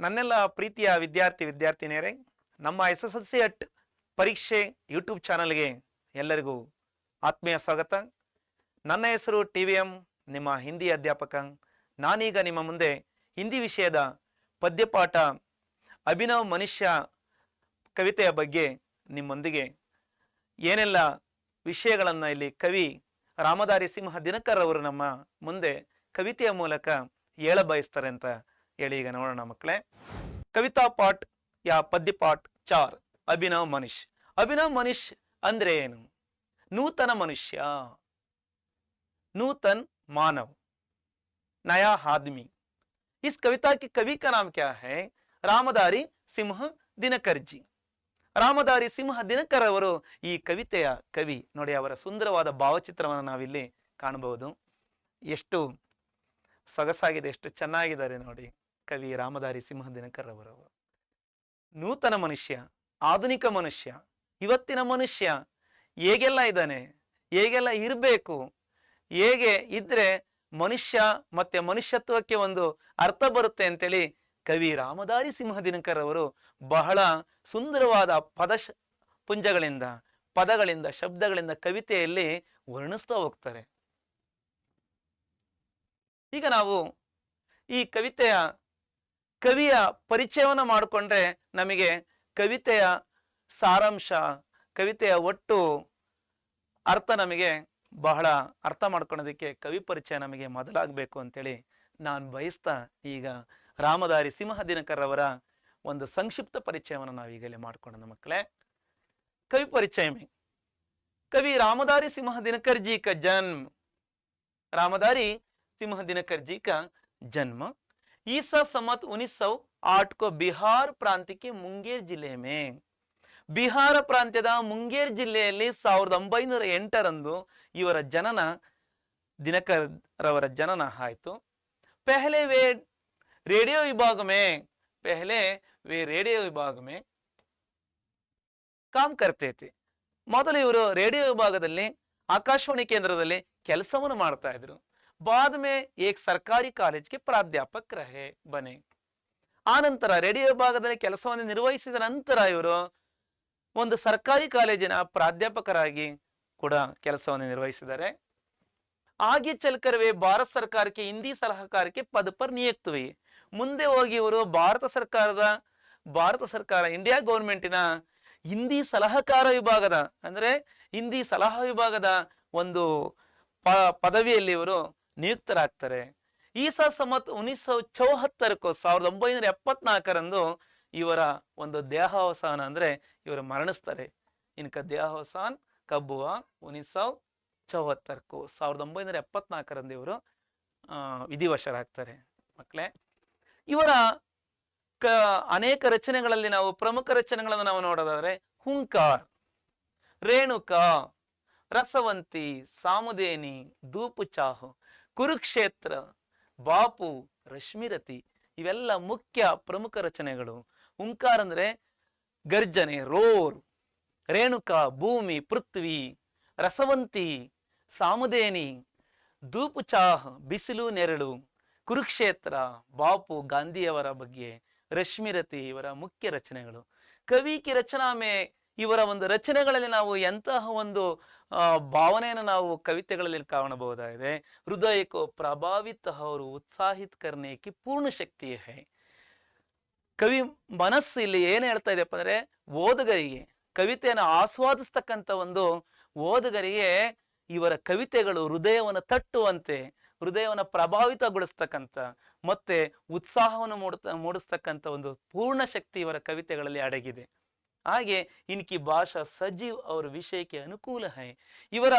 ನನ್ನೆಲ್ಲ ಪ್ರೀತಿಯ ವಿದ್ಯಾರ್ಥಿನಿಯರೇ, ನಮ್ಮ SSLC ಅಟ್ ಪರೀಕ್ಷೆ ಯೂಟ್ಯೂಬ್ ಚಾನಲ್ಗೆ ಎಲ್ಲರಿಗೂ ಆತ್ಮೀಯ ಸ್ವಾಗತ. ನನ್ನ ಹೆಸರು TVM, ನಿಮ್ಮ ಹಿಂದಿ ಅಧ್ಯಾಪಕ. ನಾನೀಗ ನಿಮ್ಮ ಮುಂದೆ ಹಿಂದಿ ವಿಷಯದ ಪದ್ಯಪಾಠ ಅಭಿನವ್ ಮನುಷ್ಯ ಕವಿತೆಯ ಬಗ್ಗೆ ನಿಮ್ಮೊಂದಿಗೆ ಏನೆಲ್ಲ ವಿಷಯಗಳನ್ನು ಇಲ್ಲಿ ಕವಿ ರಾಮಧಾರಿ ಸಿಂಹ ದಿನಕರ್ ಅವರು ನಮ್ಮ ಮುಂದೆ ಕವಿತೆಯ ಮೂಲಕ ಹೇಳ ಬಯಸ್ತಾರೆ ಅಂತ ಹೇಳಿ ಈಗ ನೋಡೋಣ ಮಕ್ಕಳೇ. ಕವಿತಾ ಪಾಠ ಯಾ ಪದ್ಯ ಪಾಠ 4 ಅಭಿನವ್ ಮನುಷ್ಯ. ಅಭಿನವ್ ಮನುಷ್ಯ ಅಂದ್ರೆ ಏನು? नूतन मनुष्य, नूतन मानव, नया आदमी. इस कविता के कवि का नाम क्या है? ರಾಮಧಾರಿ ಸಿಂಹ ದಿನಕರ್ ಜಿ. ರಾಮಧಾರಿ ಸಿಂಹ ದಿನಕರ್ ಅವರು ಈ ಕವಿತೆಯ ಕವಿ. ನೋಡಿ, ಅವರ ಸುಂದರವಾದ ಭಾವಚಿತ್ರವನ್ನು ನಾವಿಲ್ಲಿ ಕಾಣಬಹುದು. ಎಷ್ಟು ಸೊಗಸಾಗಿದೆ, ಎಷ್ಟು ಚೆನ್ನಾಗಿದ್ದಾರೆ ನೋಡಿ ಕವಿ ರಾಮಧಾರಿ ಸಿಂಹ ದಿನಕರ್ ಅವರು. ನೂತನ ಮನುಷ್ಯ, ಆಧುನಿಕ ಮನುಷ್ಯ, ಇವತ್ತಿನ ಮನುಷ್ಯ ಹೇಗೆಲ್ಲ ಇದ್ದಾನೆ, ಹೇಗೆಲ್ಲ ಇರಬೇಕು, ಹೇಗೆ ಇದ್ರೆ ಮನುಷ್ಯ ಮತ್ತೆ ಮನುಷ್ಯತ್ವಕ್ಕೆ ಒಂದು ಅರ್ಥ ಬರುತ್ತೆ ಅಂತೇಳಿ ಕವಿ ರಾಮಧಾರಿ ಸಿಂಹ ದಿನಕರ್ ಅವರು ಬಹಳ ಸುಂದರವಾದ ಪುಂಜಗಳಿಂದ, ಪದಗಳಿಂದ, ಶಬ್ದಗಳಿಂದ ಕವಿತೆಯಲ್ಲಿ ವರ್ಣಿಸ್ತಾ ಹೋಗ್ತಾರೆ. ಈಗ ನಾವು ಈ ಕವಿಯ ಪರಿಚಯವನ್ನು ಮಾಡಿಕೊಂಡ್ರೆ ನಮಗೆ ಕವಿತೆಯ ಸಾರಾಂಶ, ಕವಿತೆಯ ಒಟ್ಟು ಅರ್ಥ ನಮಗೆ ಬಹಳ ಅರ್ಥ ಮಾಡ್ಕೊಳ್ಳೋದಕ್ಕೆ ಕವಿ ಪರಿಚಯ ನಮಗೆ ಮೊದಲಾಗಬೇಕು ಅಂತೇಳಿ ನಾನು ಬಯಸ್ತಾ ಈಗ ರಾಮಧಾರಿ ಸಿಂಹ ದಿನಕರ್ ಅವರ ಒಂದು ಸಂಕ್ಷಿಪ್ತ ಪರಿಚಯವನ್ನು ನಾವೀಗಲೇ ಮಾಡ್ಕೊಳ್ಳೋಣ ಮಕ್ಕಳೇ. कवि परिचय में कवि रामधारी सिंह दिनकर जी का जन्म. रामधारी सिंह दिनकर जी का जन्म ईसा सम्मत 1908 को बिहार प्रांत के मुंगेर जिले में, ಬಿಹಾರ ಪ್ರಾಂತ್ಯದ ಮುಂಗೇರ್ ಜಿಲ್ಲೆಯಲ್ಲಿ 1908ರಂದು ಇವರ ಜನನ, ದಿನಕರ್ ರವರ ಜನನ ಆಯಿತು. पहले वे रेडियो विभाग में काम करते थे. ಮೊದಲು ಇವರು ರೇಡಿಯೋ ವಿಭಾಗದಲ್ಲಿ ಆಕಾಶವಾಣಿ ಕೇಂದ್ರದಲ್ಲಿ ಕೆಲಸವನ್ನು ಮಾಡ್ತಾ ಇದ್ರು. बाद में एक सरकारी कॉलेज के प्राध्यापक रहे बने. ಆ ನಂತರ ರೇಡಿಯೋ ವಿಭಾಗದಲ್ಲಿ ಕೆಲಸವನ್ನು ನಿರ್ವಹಿಸಿದ ನಂತರ ಇವರು ಒಂದು ಸರ್ಕಾರಿ ಕಾಲೇಜಿನ ಪ್ರಾಧ್ಯಾಪಕರಾಗಿ ಕೂಡ ಕೆಲಸವನ್ನು ನಿರ್ವಹಿಸಿದ್ದಾರೆ. आगे चलकर वे भारत सरकार के हिंदी सलाहकार के पद पर नियुक्त हुए. ಮುಂದೆ ಹೋಗಿ ಇವರು ಭಾರತ ಸರ್ಕಾರ ಇಂಡಿಯಾ ಗೌರ್ಮೆಂಟಿನ ಹಿಂದಿ ಸಲಹಕಾರ ವಿಭಾಗದ, ಅಂದ್ರೆ ಹಿಂದಿ ಸಲಹಾ ವಿಭಾಗದ ಒಂದು ಪದವಿಯಲ್ಲಿ ಇವರು ನಿಯುಕ್ತರಾಗ್ತಾರೆ. ಈಸಾ ಸಮತ್ 1974 ಇವರ ಒಂದು ದೇಹಾವಸಾನ, ಅಂದ್ರೆ ಇವರು ಮರಣಿಸ್ತಾರೆ. ಇನ್ಕ ದೇಹಾವಸಾನ್ ಕಬ್ಬುವ 1974 ಇವರು ವಿಧಿವಶರಾಗ್ತಾರೆ ಮಕ್ಕಳೇ. ಇವರ ಅನೇಕ ರಚನೆಗಳಲ್ಲಿ ನಾವು ಪ್ರಮುಖ ರಚನೆಗಳನ್ನು ನಾವು ನೋಡೋದಾದ್ರೆ ಹುಂಕಾರ್, ರೇಣುಕಾ, ರಸವಂತಿ, ಸಾಮುದೇನಿ, ಧೂಪು ಚಾಹು, ಕುರುಕ್ಷೇತ್ರ, ಬಾಪು, ರಶ್ಮಿರತಿ ಇವೆಲ್ಲ ಮುಖ್ಯ ಪ್ರಮುಖ ರಚನೆಗಳು. ಹುಂಕಾರ್ ಅಂದ್ರೆ ಗರ್ಜನೆ, ರೋರ್, ರೇಣುಕಾ ಭೂಮಿ ಪೃಥ್ವಿ, ರಸವಂತಿ ಸಾಮುದೇನಿ, ಧೂಪು ಚಾಹ್ ಬಿಸಿಲು ನೆರಳು, ಕುರುಕ್ಷೇತ್ರ ಬಾಪು ಗಾಂಧಿಯವರ ಬಗ್ಗೆ, ರಶ್ಮಿರತಿ ಇವರ ಮುಖ್ಯ ರಚನೆಗಳು. ಕವಿ ಕಿ ರಚನಾ ಮೇ, ಇವರ ಒಂದು ರಚನೆಗಳಲ್ಲಿ ನಾವು ಎಂತಹ ಒಂದು ಭಾವನೆಯನ್ನು ನಾವು ಕವಿತೆಗಳಲ್ಲಿ ಕಾಣಬಹುದಾಗಿದೆ. ಹೃದಯಕ್ಕೂ ಪ್ರಭಾವಿತ ಅವರು ಉತ್ಸಾಹಿತ ಕರ್ನೆ ಕಿ ಪೂರ್ಣ ಶಕ್ತಿ ಹೈ. ಕವಿ ಮನಸ್ಸು ಇಲ್ಲಿ ಏನು ಹೇಳ್ತಾ ಇದೆಯಪ್ಪ ಅಂದ್ರೆ, ಓದುಗರಿಗೆ ಕವಿತೆಯನ್ನು ಆಸ್ವಾದಿಸ್ತಕ್ಕಂಥ ಒಂದು ಓದುಗರಿಗೆ ಇವರ ಕವಿತೆಗಳು ಹೃದಯವನ್ನು ತಟ್ಟುವಂತೆ, ಹೃದಯವನ್ನು ಪ್ರಭಾವಿತಗೊಳಿಸ್ತಕ್ಕಂಥ ಮತ್ತೆ ಉತ್ಸಾಹವನ್ನು ಮೂಡಿಸ್ತಕ್ಕಂಥ ಒಂದು ಪೂರ್ಣ ಶಕ್ತಿ ಇವರ ಕವಿತೆಗಳಲ್ಲಿ ಅಡಗಿದೆ. ಹಾಗೆ ಇನ್ಕಿ ಭಾಷಾ ಸಜೀವ್ ಅವರ ವಿಷಯಕ್ಕೆ ಅನುಕೂಲ ಹೈ. ಇವರ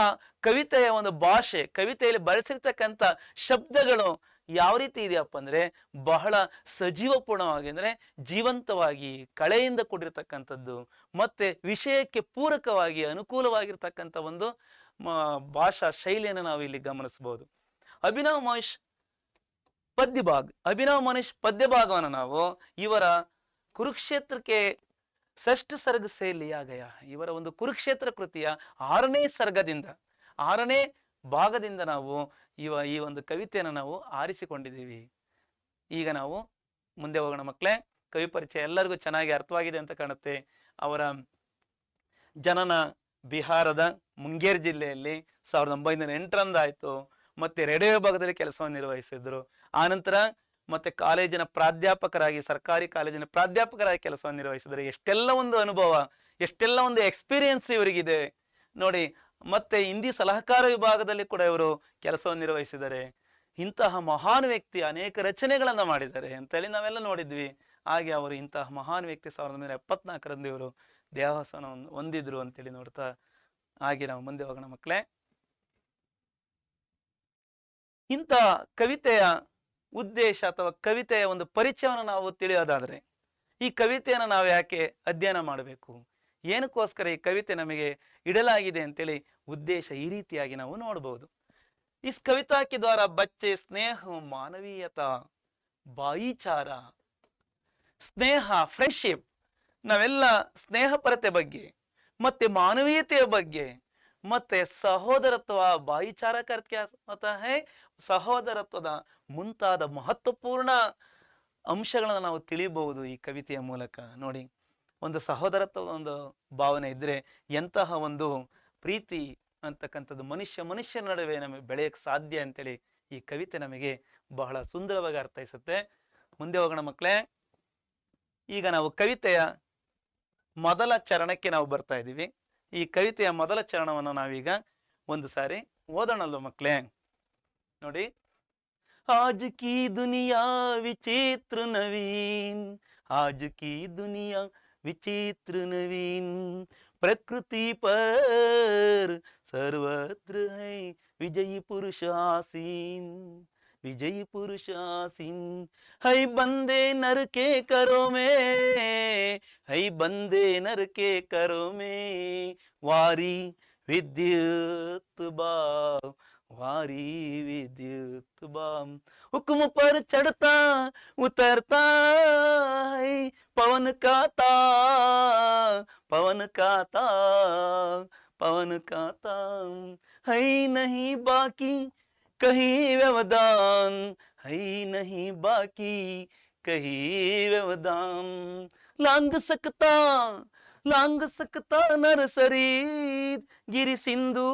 ಕವಿತೆಯ ಒಂದು ಭಾಷೆ, ಕವಿತೆಯಲ್ಲಿ ಬಳಸಿರ್ತಕ್ಕಂಥ ಶಬ್ದಗಳು ಯಾವ ರೀತಿ ಇದೆಯಪ್ಪ ಅಂದ್ರೆ ಬಹಳ ಸಜೀವಪೂರ್ಣವಾಗಿ, ಅಂದ್ರೆ ಜೀವಂತವಾಗಿ ಕಳೆಯಿಂದ ಕೂಡಿರ್ತಕ್ಕಂಥದ್ದು, ಮತ್ತೆ ವಿಷಯಕ್ಕೆ ಪೂರಕವಾಗಿ ಅನುಕೂಲವಾಗಿರ್ತಕ್ಕಂಥ ಒಂದು ಭಾಷಾ ಶೈಲಿಯನ್ನು ನಾವು ಇಲ್ಲಿ ಗಮನಿಸಬಹುದು. ಅಭಿನವ್ ಮನುಷ್ಯ ಪದ್ಯಭಾಗವನ್ನು ನಾವು ಇವರ ಕುರುಕ್ಷೇತ್ರಕ್ಕೆ ಷಷ್ಠ ಸರ್ಗ ಸೇ ಲಿಯಾ ಗಯಾ. ಇವರ ಒಂದು ಕುರುಕ್ಷೇತ್ರ ಕೃತಿಯ 6ನೇ ಸರ್ಗದಿಂದ, 6ನೇ ಭಾಗದಿಂದ ನಾವು ಈ ಒಂದು ಕವಿತೆಯನ್ನು ನಾವು ಆರಿಸಿಕೊಂಡಿದ್ದೀವಿ. ಈಗ ನಾವು ಮುಂದೆ ಹೋಗೋಣ ಮಕ್ಕಳೇ. ಕವಿ ಪರಿಚಯ ಎಲ್ಲರಿಗೂ ಚೆನ್ನಾಗಿ ಅರ್ಥವಾಗಿದೆ ಅಂತ ಕಾಣುತ್ತೆ. ಅವರ ಜನನ ಬಿಹಾರದ ಮುಂಗೇರ್ ಜಿಲ್ಲೆಯಲ್ಲಿ 1908 ಆಯಿತು. ಮತ್ತೆ ರೇಡಿಯೋ ವಿಭಾಗದಲ್ಲಿ ಕೆಲಸವನ್ನು ನಿರ್ವಹಿಸಿದ್ರು. ಆನಂತರ ಮತ್ತೆ ಕಾಲೇಜಿನ ಪ್ರಾಧ್ಯಾಪಕರಾಗಿ, ಸರ್ಕಾರಿ ಕಾಲೇಜಿನ ಪ್ರಾಧ್ಯಾಪಕರಾಗಿ ಕೆಲಸವನ್ನು ನಿರ್ವಹಿಸಿದ್ದಾರೆ. ಎಷ್ಟೆಲ್ಲ ಒಂದು ಅನುಭವ, ಎಷ್ಟೆಲ್ಲ ಒಂದು ಎಕ್ಸ್ಪೀರಿಯನ್ಸ್ ಇವರಿಗಿದೆ ನೋಡಿ. ಮತ್ತೆ ಹಿಂದಿ ಸಲಹಕಾರ ವಿಭಾಗದಲ್ಲಿ ಕೂಡ ಇವರು ಕೆಲಸವನ್ನು ನಿರ್ವಹಿಸಿದ್ದಾರೆ. ಇಂತಹ ಮಹಾನ್ ವ್ಯಕ್ತಿ ಅನೇಕ ರಚನೆಗಳನ್ನ ಮಾಡಿದ್ದಾರೆ ಅಂತೇಳಿ ನಾವೆಲ್ಲ ನೋಡಿದ್ವಿ. ಹಾಗೆ ಅವರು ಇಂತಹ ಮಹಾನ್ ವ್ಯಕ್ತಿ 1974ರಂದು ಇವರು ದೇಹಾವಸಾನವನ್ನು ಹೊಂದಿದ್ರು ಅಂತೇಳಿ ನೋಡ್ತಾ ಹಾಗೆ ನಾವು ಮುಂದೆ ಹೋಗೋಣ ಮಕ್ಕಳೇ. ಇಂಥ ಕವಿತೆಯ ಉದ್ದೇಶ ಅಥವಾ ಕವಿತೆಯ ಒಂದು ಪರಿಚಯವನ್ನು ನಾವು ತಿಳಿಯೋದಾದ್ರೆ, ಈ ಕವಿತೆಯನ್ನು ನಾವು ಯಾಕೆ ಅಧ್ಯಯನ ಮಾಡಬೇಕು, ಏನಕ್ಕೋಸ್ಕರ ಈ ಕವಿತೆ ನಮಗೆ ಇಡಲಾಗಿದೆ ಅಂತೇಳಿ ಉದ್ದೇಶ ಈ ರೀತಿಯಾಗಿ ನಾವು ನೋಡಬಹುದು. इस कविता के द्वारा बच्चे स्नेह, मानवीयता, ಭಾಯಿಚಾರ, ಸ್ನೇಹ, ಫ್ರೆಂಡ್ಶಿಪ್, ನಾವೆಲ್ಲ ಸ್ನೇಹಪರತೆ ಬಗ್ಗೆ ಮತ್ತೆ ಮಾನವೀಯತೆಯ ಬಗ್ಗೆ ಮತ್ತೆ ಸಹೋದರತ್ವ, ಭಾಯಿಚಾರ ಕರ್ತ್ಯ ಸಹೋದರತ್ವದ ಮುಂತಾದ ಮಹತ್ವಪೂರ್ಣ ಅಂಶಗಳನ್ನು ನಾವು ತಿಳಿಯಬಹುದು ಈ ಕವಿತೆಯ ಮೂಲಕ. ನೋಡಿ, ಒಂದು ಸಹೋದರತ್ವದ ಒಂದು ಭಾವನೆ ಇದ್ರೆ ಎಂತಹ ಒಂದು ಪ್ರೀತಿ ಅಂತಕ್ಕಂಥದ್ದು ಮನುಷ್ಯನ ನಡುವೆ ನಮಗೆ ಬೆಳೆಯಕ್ಕೆ ಸಾಧ್ಯ ಅಂತೇಳಿ ಈ ಕವಿತೆ ನಮಗೆ ಬಹಳ ಸುಂದರವಾಗಿ ಅರ್ಥೈಸುತ್ತೆ. ಮುಂದೆ ಹೋಗೋಣ ಮಕ್ಕಳೇ. ಈಗ ನಾವು ಕವಿತೆಯ ಮೊದಲ ಚರಣಕ್ಕೆ ನಾವು ಬರ್ತಾ ಇದ್ದೀವಿ. ಈ ಕವಿತೆಯ ಮೊದಲ ಚರಣವನ್ನು ನಾವೀಗ ಒಂದು ಸಾರಿ ಓದೋಣಲ್ವ ಮಕ್ಕಳೇ. ನೋಡಿ, ಆಜ್ ಕಿ ದುನಿಯಾ ವಿಚಿತ್ರ ನವೀನ್, ಆಜ್ ಕಿ ದುನಿಯಾ विचित्र नवीन, प्रकृति पर सर्वत्र है विजयी पुरुष आसीन, विजयी पुरुष आसीन, है बंदे नर के करो में, है बंदे नर के करो में, वारी विद्युत बाव, वारी विद्युत बाम, हुक्म पर चढ़ता उतरता है पवन का ताल, पवन का ताल, पवन का ताल, है नहीं बाकी कहीं व्यवधान, है नहीं बाकी कहीं व्यवधान, लांग सकता नर शरीर, गिरि सिंधु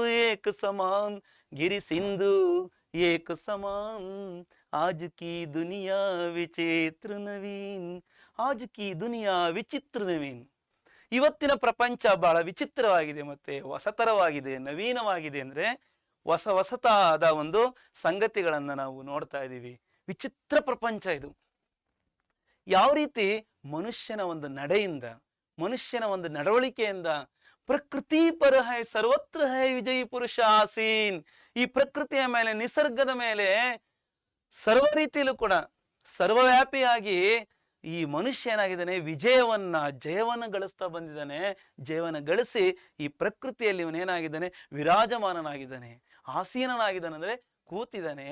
एक समान, गिरि सिंधु एक समान, आज की दुनिया विचित्र नवीन, आज की दुनिया विचित्र नवीन. ಇವತ್ತಿನ ಪ್ರಪಂಚ ಬಹಳ ವಿಚಿತ್ರವಾಗಿದೆ ಮತ್ತೆ ಹೊಸತರವಾಗಿದೆ, ನವೀನವಾಗಿದೆ. ಅಂದ್ರೆ ಹೊಸತಾದ ಒಂದು ಸಂಗತಿಗಳನ್ನ ನಾವು ನೋಡ್ತಾ ಇದ್ದೀವಿ. ವಿಚಿತ್ರ ಪ್ರಪಂಚ ಇದು. ಯಾವ ರೀತಿ ಮನುಷ್ಯನ ಒಂದು ನಡೆಯಿಂದ, ಮನುಷ್ಯನ ಒಂದು ನಡವಳಿಕೆಯಿಂದ, ಪ್ರಕೃತಿ ಪರ ಹೈ ಸರ್ವತ್ರ ಹೈ ವಿಜಯಿ ಪುರುಷ ಆಸೀನ್, ಈ ಪ್ರಕೃತಿಯ ಮೇಲೆ, ನಿಸರ್ಗದ ಮೇಲೆ ಸರ್ವ ರೀತಿಯಲ್ಲೂ ಕೂಡ ಸರ್ವವ್ಯಾಪಿಯಾಗಿ ಈ ಮನುಷ್ಯ ಏನಾಗಿದ್ದಾನೆ, ಜಯವನ್ನು ಗಳಿಸ್ತಾ ಬಂದಿದ್ದಾನೆ. ಜಯವನ್ನು ಗಳಿಸಿ ಈ ಪ್ರಕೃತಿಯಲ್ಲಿ ಇವನೇನಾಗಿದ್ದಾನೆ, ವಿರಾಜಮಾನನಾಗಿದ್ದಾನೆ, ಆಸೀನನಾಗಿದ್ದಾನೆ, ಅಂದ್ರೆ ಕೂತಿದ್ದಾನೆ.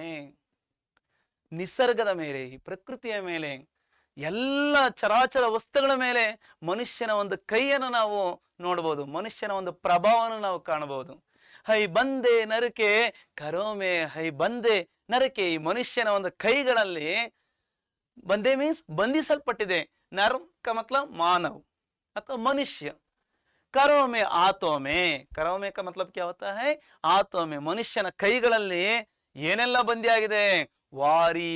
ನಿಸರ್ಗದ ಮೇಲೆ, ಈ ಪ್ರಕೃತಿಯ ಮೇಲೆ, ಎಲ್ಲ ಚರಾಚರ ವಸ್ತುಗಳ ಮೇಲೆ ಮನುಷ್ಯನ ಒಂದು ಕೈಯನ್ನು ನಾವು ನೋಡಬಹುದು, ಮನುಷ್ಯನ ಒಂದು ಪ್ರಭಾವವನ್ನು ನಾವು ಕಾಣಬಹುದು. ಹೈ ಬಂದೆ ನರಕೆ ಕರೋಮೆ, ಹೈ ಬಂದೆ ನರಕೆ, ಈ ಮನುಷ್ಯನ ಒಂದು ಕೈಗಳಲ್ಲಿ, ಬಂದೆ ಮೀನ್ಸ್ ಬಂಧಿಸಲ್ಪಟ್ಟಿದೆ, ನರ್ ಕ ಮತ್ಲಬ್ ಮಾನವ್ ಅಥವಾ ಮನುಷ್ಯ, ಕರೋಮೆ ಆತೋಮೆ, ಕರೋಮೆ ಕ ಮತ್ಲಬ್ ಕ್ಯಾ ಹೋತಾ ಹೈ ಆತೋಮೆ, ಮನುಷ್ಯನ ಕೈಗಳಲ್ಲಿ ಏನೆಲ್ಲ ಬಂದಿಯಾಗಿದೆ, ವಾರಿ,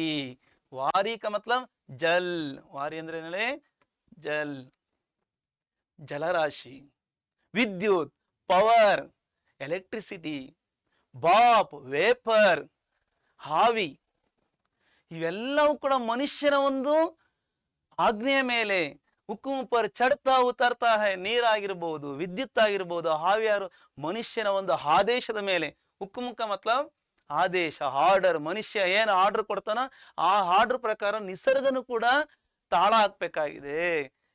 ವಾರಿ ಕ ಮತ್ಲಬ್ ಜಲ್, ವಾರಿ ಅಂದ್ರೆ ಏನೇಳಿ ಜಲ್, ಜಲರಾಶಿ, ವಿದ್ಯುತ್ ಪವರ್, ಎಲೆಕ್ಟ್ರಿಸಿಟಿ, ಬಾಪ್ ವೇಪರ್, ಹಾವಿ, ಇವೆಲ್ಲವೂ ಕೂಡ ಮನುಷ್ಯನ ಒಂದು ಆಜ್ಞೆಯ ಮೇಲೆ, ಹುಕುಂ ಪರ್ ಚಡ್ತಾ ಉತರ್ತಾ ಹೈ, ನೀರಾಗಿರ್ಬಹುದು, ವಿದ್ಯುತ್ ಆಗಿರ್ಬಹುದು, ಹಾವಿಯಾರು ಮನುಷ್ಯನ ಒಂದು ಆದೇಶದ ಮೇಲೆ, ಹುಕುಂ ಕ ಮತ್ಲಬ್ ಆದೇಶ, ಆರ್ಡರ್, ಮನುಷ್ಯ ಏನು ಆರ್ಡರ್ ಕೊಡ್ತಾನ ಆ ಆರ್ಡರ್ ಪ್ರಕಾರ ನಿಸರ್ಗನು ಕೂಡ ತಾಳ ಹಾಕ್ಬೇಕಾಗಿದೆ.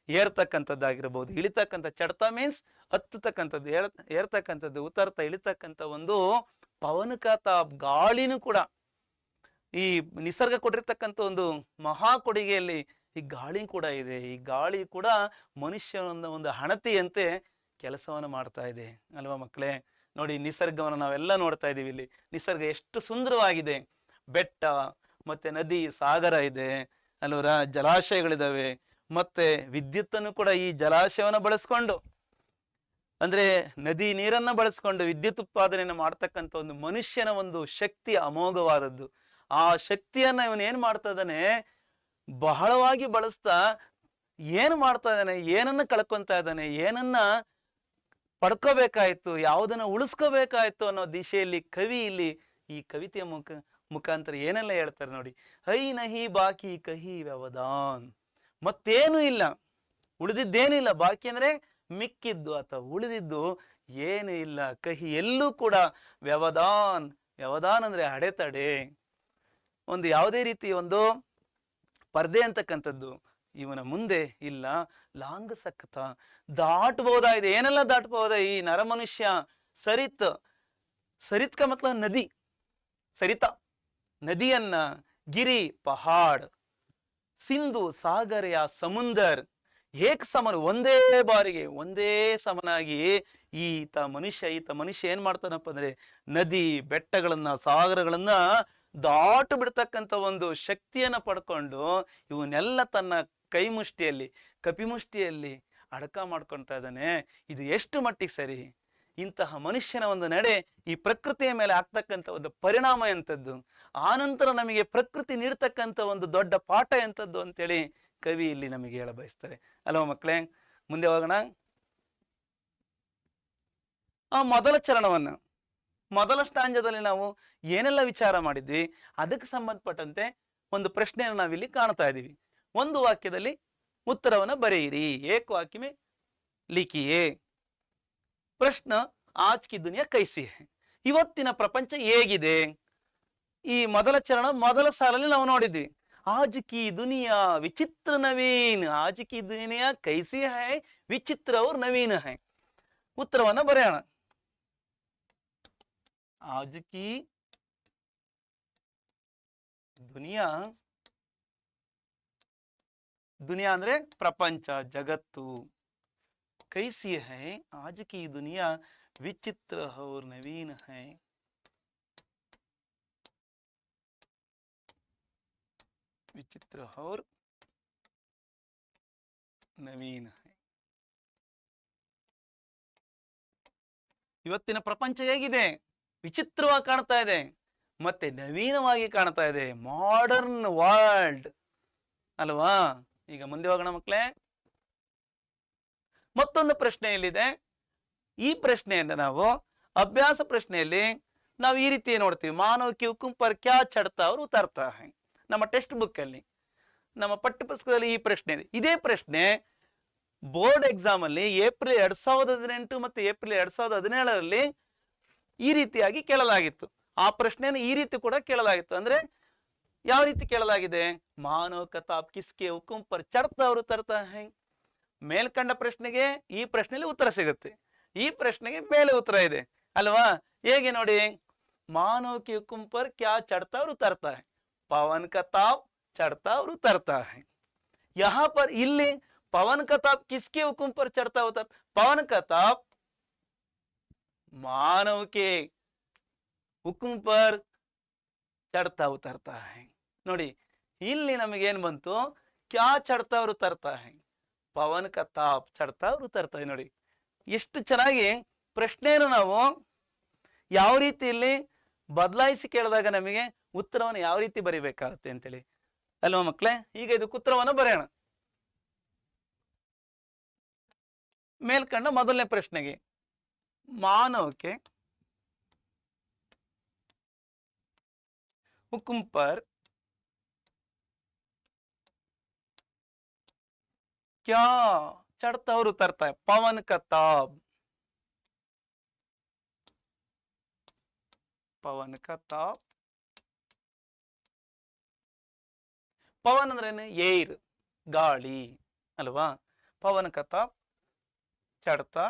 ಏರ್ತಕ್ಕಂಥದ್ದಾಗಿರ್ಬಹುದು, ಇಳಿತಕ್ಕಂಥ, ಚಡ್ತಾ ಮೀನ್ಸ್ ಹತ್ತತಕ್ಕಂಥದ್ದು, ಏರ್ತಕ್ಕಂಥದ್ದು, ಉತ್ತರ್ತಾ ಇಳಿತಕ್ಕಂಥ ಒಂದು ಪವನಕಾತ ಗಾಳಿನೂ ಕೂಡ, ಈ ನಿಸರ್ಗ ಕೊಟ್ಟಿರ್ತಕ್ಕಂಥ ಒಂದು ಮಹಾ ಕೊಡುಗೆಯಲ್ಲಿ ಈ ಗಾಳಿ ಕೂಡ ಇದೆ. ಈ ಗಾಳಿ ಕೂಡ ಮನುಷ್ಯನ ಒಂದು ಹಣತೆಯಂತೆ ಕೆಲಸವನ್ನು ಮಾಡ್ತಾ ಇದೆ ಅಲ್ವಾ ಮಕ್ಕಳೇ. ನೋಡಿ, ನಿಸರ್ಗವನ್ನು ನಾವೆಲ್ಲ ನೋಡ್ತಾ ಇದ್ದೀವಿ. ಇಲ್ಲಿ ನಿಸರ್ಗ ಎಷ್ಟು ಸುಂದರವಾಗಿದೆ, ಬೆಟ್ಟ ಮತ್ತೆ ನದಿ, ಸಾಗರ ಇದೆ, ಅಲ್ವರ ಜಲಾಶಯಗಳಿದಾವೆ. ಮತ್ತೆ ವಿದ್ಯುತ್ತನ್ನು ಕೂಡ ಈ ಜಲಾಶಯವನ್ನು ಬಳಸ್ಕೊಂಡು, ಅಂದ್ರೆ ನದಿ ನೀರನ್ನ ಬಳಸ್ಕೊಂಡು ವಿದ್ಯುತ್ ಉತ್ಪಾದನೆಯನ್ನು ಮಾಡ್ತಕ್ಕಂಥ ಒಂದು ಮನುಷ್ಯನ ಒಂದು ಶಕ್ತಿ ಅಮೋಘವಾದದ್ದು. ಆ ಶಕ್ತಿಯನ್ನ ಇವನು ಏನ್ ಮಾಡ್ತಾ ಇದ್ದಾನೆ, ಬಹಳವಾಗಿ ಬಳಸ್ತಾ ಏನು ಮಾಡ್ತಾ ಇದ್ದಾನೆ, ಏನನ್ನ ಕಳ್ಕೊಂತ ಇದ್ದಾನೆ, ಏನನ್ನ ಪಡ್ಕೋಬೇಕಾಯ್ತು, ಯಾವುದನ್ನ ಉಳಿಸ್ಕೋಬೇಕಾಯ್ತು ಅನ್ನೋ ದಿಶೆಯಲ್ಲಿ ಕವಿ ಇಲ್ಲಿ ಈ ಕವಿತೆಯ ಮುಖಾಂತರ ಏನೆಲ್ಲ ಹೇಳ್ತಾರೆ ನೋಡಿ. ಹೈ ನಹಿ ಬಾಕಿ ಕಹಿ ವ್ಯವಧಾನ್, ಮತ್ತೇನು ಇಲ್ಲ, ಉಳಿದಿದ್ದೇನಿಲ್ಲ. ಬಾಕಿ ಅಂದ್ರೆ ಮಿಕ್ಕಿದ್ದು ಅಥವಾ ಉಳಿದಿದ್ದು ಏನು ಇಲ್ಲ. ಕಹಿ ಎಲ್ಲೂ ಕೂಡ ವ್ಯವಧಾನ್, ವ್ಯವಧಾನ್ ಅಂದ್ರೆ ಅಡೆತಡೆ, ಒಂದು ಯಾವುದೇ ರೀತಿ ಒಂದು ಪರ್ದೆ ಅಂತಕ್ಕಂಥದ್ದು ಇವನ ಮುಂದೆ ಇಲ್ಲ. ಲಾಂಗ್ ಸಕ್ತ, ದಾಟಬಹುದಾಗಿದೆ, ಏನೆಲ್ಲ ದಾಟಬಹುದ ಈ ನರಮನುಷ್ಯ. ಸರಿತ್, ಸರಿತ್ ಕ ಮತ್ಲಬ್ ನದಿ, ಸರಿತ ನದಿಯನ್ನ, ಗಿರಿ ಪಹಾಡ್, ಸಿಂಧು ಸಾಗರ ಯಾ ಸಮುಂದರ್, ಏಕ ಸಮನ, ಒಂದೇ ಬಾರಿಗೆ ಒಂದೇ ಸಮನಾಗಿ ಈತ ಮನುಷ್ಯ ಏನ್ ಮಾಡ್ತಾನಪ್ಪ ಅಂದ್ರೆ ನದಿ ಬೆಟ್ಟಗಳನ್ನ ಸಾಗರಗಳನ್ನ ದಾಟು ಬಿಡ್ತಕ್ಕಂಥ ಒಂದು ಶಕ್ತಿಯನ್ನ ಪಡ್ಕೊಂಡು ಇವನ್ನೆಲ್ಲ ತನ್ನ ಕೈ ಮುಷ್ಟಿಯಲ್ಲಿ, ಕಪಿಮುಷ್ಟಿಯಲ್ಲಿ ಅಡಕ ಮಾಡ್ಕೊಳ್ತಾ ಇದ್ದಾನೆ. ಇದು ಎಷ್ಟು ಮಟ್ಟಿಗೆ ಸರಿ? ಇಂತಹ ಮನುಷ್ಯನ ಒಂದು ನಡೆ ಈ ಪ್ರಕೃತಿಯ ಮೇಲೆ ಆಗ್ತಕ್ಕಂಥ ಒಂದು ಪರಿಣಾಮ ಎಂಥದ್ದು, ಆನಂತರ ನಮಗೆ ಪ್ರಕೃತಿ ನೀಡ್ತಕ್ಕಂಥ ಒಂದು ದೊಡ್ಡ ಪಾಠ ಎಂಥದ್ದು ಅಂತೇಳಿ ಕವಿ ಇಲ್ಲಿ ನಮಗೆ ಹೇಳ ಬಯಸ್ತಾರೆ. ಅಲ್ವಾ ಮಕ್ಕಳೇ, ಮುಂದೆ ಹೋಗೋಣ. ಆ ಮೊದಲ ಚರಣವನ್ನ, ಮೊದಲ ಸ್ಟಾಂಜದಲ್ಲಿ ನಾವು ಏನೆಲ್ಲ ವಿಚಾರ ಮಾಡಿದ್ವಿ ಅದಕ್ಕೆ ಸಂಬಂಧಪಟ್ಟಂತೆ ಒಂದು ಪ್ರಶ್ನೆಯನ್ನು ನಾವಿಲ್ಲಿ ಕಾಣ್ತಾ ಇದ್ದೀವಿ. ಒಂದು ವಾಕ್ಯದಲ್ಲಿ ಉತ್ತರವನ್ನು ಬರೆಯಿರಿ, ಏಕ ವಾಕ್ಯ ಮೇ ಲಿಖಿಯೇ. ಪ್ರಶ್ನ, ಆಜ್ ಕಿ ದುನಿಯಾ ಕೈಸಿ ಹೈ, ಇವತ್ತಿನ ಪ್ರಪಂಚ ಹೇಗಿದೆ? ಈ ಮೊದಲ ಚರಣ ಮೊದಲ ಸಾಲಲ್ಲಿ ನಾವು ನೋಡಿದ್ವಿ. ಆಜ್ ಕಿ ದುನಿಯಾ ವಿಚಿತ್ರ ನವೀನ್, ಆಜ್ ಕಿ ದುನಿಯಾ ಕೈಸಿ ಹೈ, ವಿಚಿತ್ರ ಅವ್ರ ನವೀನ್ ಹೈ. ಉತ್ತರವನ್ನ ಬರೆಯೋಣ. ಆಜ್ ಕಿ ದುನಿಯಾ, ದುನಿಯಾ ಅಂದ್ರೆ ಪ್ರಪಂಚ, ಜಗತ್ತು. ಕೈಸಿ ಹೈ, ಆಜ್ ಕಿ ದುನಿಯಾ ವಿಚಿತ್ರ और नवीन है. ವಿಚಿತ್ರ और ನವೀನ है. ಇವತ್ತಿನ ಪ್ರಪಂಚ ಹೇಗಿದೆ? ವಿಚಿತ್ರವಾಗಿ ಕಾಣ್ತಾ ಇದೆ, ಮತ್ತೆ ನವೀನವಾಗಿ ಕಾಣ್ತಾ ಇದೆ. ಮಾಡರ್ನ್ ವರ್ಲ್ಡ್ ಅಲ್ವಾ? ಈಗ ಮುಂದೆ ಹೋಗೋಣ ಮಕ್ಕಳೇ. ಮತ್ತೊಂದು ಪ್ರಶ್ನೆ ಇಲ್ಲಿದೆ. ಈ ಪ್ರಶ್ನೆಯನ್ನ ನಾವು ಅಭ್ಯಾಸ ಪ್ರಶ್ನೆಯಲ್ಲಿ ನಾವು ಈ ರೀತಿ ನೋಡ್ತೀವಿ. ಮಾನವ ಕಿ ಹುಕುಂ ಪರ್ ಕ್ಯಾ ಚಡ್ತಾ और ಉತರ್ತಾ ಹೈ. ನಮ್ಮ ಟೆಕ್ಸ್ಟ್ ಬುಕ್ ಅಲ್ಲಿ, ನಮ್ಮ ಪಠ್ಯಪುಸ್ತಕದಲ್ಲಿ ಈ ಪ್ರಶ್ನೆ ಇದೆ. ಇದೇ ಪ್ರಶ್ನೆ ಬೋರ್ಡ್ ಎಕ್ಸಾಮ್ ಅಲ್ಲಿ ಏಪ್ರಿಲ್ 2018 ಮತ್ತು ಏಪ್ರಿಲ್ 2017ರಲ್ಲಿ ಈ ರೀತಿಯಾಗಿ ಕೇಳಲಾಗಿತ್ತು. ಆ ಪ್ರಶ್ನೆಯನ್ನು ಈ ರೀತಿ ಕೂಡ ಕೇಳಲಾಗಿತ್ತು. ಅಂದ್ರೆ ಯಾವ ರೀತಿ ಕೇಳಲಾಗಿದೆ? ಮಾನವ ಕತಾಬ್ ಕಿಸ್ಕೆ ಹುಕುಂ ಪರ್ ಚಡ್ತಾ और ಉತರ್ತಾ ಹೈ. ಮೇಲ್ಕಂಡ ಪ್ರಶ್ನೆಗೆ ಈ ಪ್ರಶ್ನೆಯಲ್ಲಿ ಉತ್ತರ ಸಿಗುತ್ತೆ, ಈ ಪ್ರಶ್ನೆಗೆ ಮೇಲೆ ಉತ್ತರ ಇದೆ ಅಲ್ವಾ? ಹೇಗೆ ನೋಡಿ, ಮಾನವ ಕಿ ಹುಕುಂ ಪರ್ ಕ್ಯಾ ಚಡ್ತಾ और ಉತರ್ತಾ ಹೈ, ಪವನ್ ಕತಾಬ್ ಚಡ್ತಾ और ಉತರ್ತಾ ಹೈ. ಯಹಾ ಪರ್ ಇಲ್ಲಿ ಪವನ್ ಕತಾಬ್ ಕಿಸ್ಕೆ ಹುಕುಂ ಪರ್ ಚಡ್ತಾ ಉತರ್ತಾ, ಪವನ್ ಕತಾಬ್ ಮಾನವ ಕೆ ಹುಕುಂ ಪರ್ ಚಡ್ತಾ ಉತರ್ತಾ ಹೈ. ನೋಡಿ ಇಲ್ಲಿ ನಮಗೇನ್ ಬಂತು? ಕ್ಯಾ ಚಡ್ತಾ और ಉತರ್ತಾ ಹೈ, ಪವನ್ ಕತಾಬ್ ಚಡ್ತಾ और ಉತರ್ತಾ ಹೈ. ನೋಡಿ ಎಷ್ಟು ಚೆನ್ನಾಗಿ ಪ್ರಶ್ನೆಯನ್ನು ನಾವು ಯಾವ ರೀತಿಯಲ್ಲಿ ಬದಲಾಯಿಸಿ ಕೇಳಿದಾಗ ನಮಗೆ ಉತ್ತರವನ್ನು ಯಾವ ರೀತಿ ಬರಿಬೇಕಾಗುತ್ತೆ ಅಂತೇಳಿ ಅಲ್ವಾ ಮಕ್ಕಳೇ? ಈಗ ಇದಕ್ಕೆ ಉತ್ತರವನ್ನು ಬರೆಯೋಣ. ಮೇಲ್ಕಂಡ ಮೊದಲನೇ ಪ್ರಶ್ನೆಗೆ ಮಾನವಕ್ಕೆ ಹುಕುಂ ಪರ್ ಕ್ಯಾ ಚಡ್ತಾ और ಉತರ್ತಾ ಹೈ, ಪವನ್ ಕತಾಬ್. ಪವನ್ ಕತಾಬ್, ಪವನ್ ಅಂದ್ರೇನು? ಏರ್, ಗಾಳಿ ಅಲ್ವಾ? ಪವನ್ ಕತಾಬ್ ಚಡ್ತಾ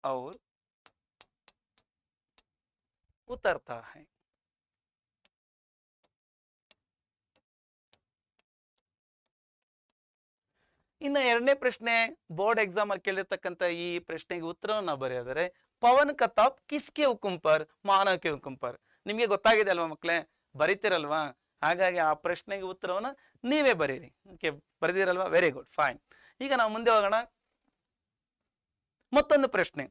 और ಉತರ್ತಾ ಹೈ. ಇನ್ನು ಎರಡನೇ ಪ್ರಶ್ನೆ ಬೋರ್ಡ್ ಎಕ್ಸಾಮ್ ಅಲ್ಲಿ ಕೇಳಿರ್ತಕ್ಕಂಥ ಈ ಪ್ರಶ್ನೆಗೆ ಉತ್ತರವನ್ನು ಬರೆಯೋದರೆ ಪವನ್ ಕತಾಬ್ ಕಿಸ್ಕೆ ಹುಕುಂ ಪರ್ ಮಾನವ ಕೆ ಹುಕುಂ ಪರ್. ನಿಮ್ಗೆ ಗೊತ್ತಾಗಿದೆ ಅಲ್ವಾ ಮಕ್ಕಳೇ? ಬರೀತಿರಲ್ವಾ? ಹಾಗಾಗಿ ಆ ಪ್ರಶ್ನೆಗೆ ಉತ್ತರವನ್ನು ನೀವೇ ಬರೀರಿ. ಓಕೆ, ಬರೆದಿರಲ್ವಾ? Very good, fine. ಈಗ ನಾವು ಮುಂದೆ ಹೋಗೋಣ. ಮತ್ತೊಂದು ಪ್ರಶ್ನೆ.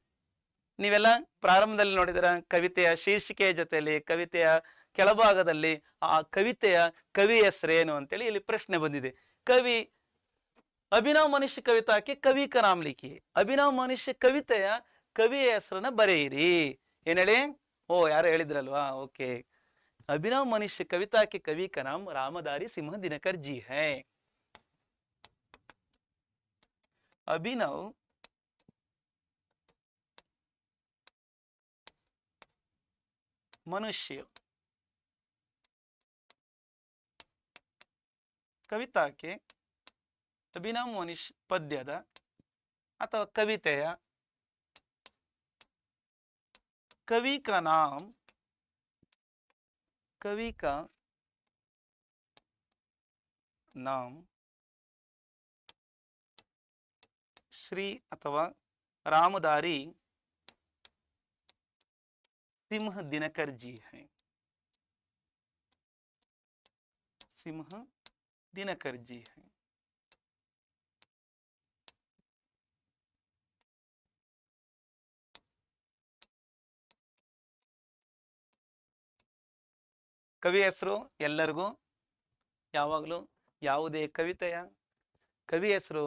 ನೀವೆಲ್ಲ ಪ್ರಾರಂಭದಲ್ಲಿ ನೋಡಿದರ ಕವಿತೆಯ ಶೀರ್ಷಿಕೆಯ ಜೊತೆಯಲ್ಲಿ ಕವಿತೆಯ ಕೆಳಭಾಗದಲ್ಲಿ ಆ ಕವಿತೆಯ ಕವಿ ಹೆಸರೇನು ಅಂತೇಳಿ ಇಲ್ಲಿ ಪ್ರಶ್ನೆ ಬಂದಿದೆ. ಕವಿ ಅಭಿನವ್ ಮನುಷ್ಯ ಕವಿತಾಕ್ಕೆ ಕವಿ का नाम लिखिए. ಅಭಿನವ್ ಮನುಷ್ಯ ಕವಿತೆಯ ಕವಿಯ ಹೆಸರನ್ನ ಬರೆಯಿರಿ. ಏನ್ ಹೇಳಿ? ಓ, ಯಾರು ಹೇಳಿದ್ರಲ್ವಾ? ಓಕೆ. अभिनव मनुष्य कविता के कवि का नाम रामधारी सिंह दिनकर जी है. अभिनव मनुष्य कविता के अभिनव मनुष्य पद्यದ ಅಥವಾ ಕವಿತೆಯ कवि का नाम कवि का नाम श्री अथवा रामधारी सिंह दिनकर जी है. सिंह दिनकर जी है. ಕವಿ ಹೆಸರು ಎಲ್ಲರಿಗೂ ಯಾವಾಗಲೂ ಯಾವುದೇ ಕವಿತೆಯ ಕವಿ ಹೆಸರು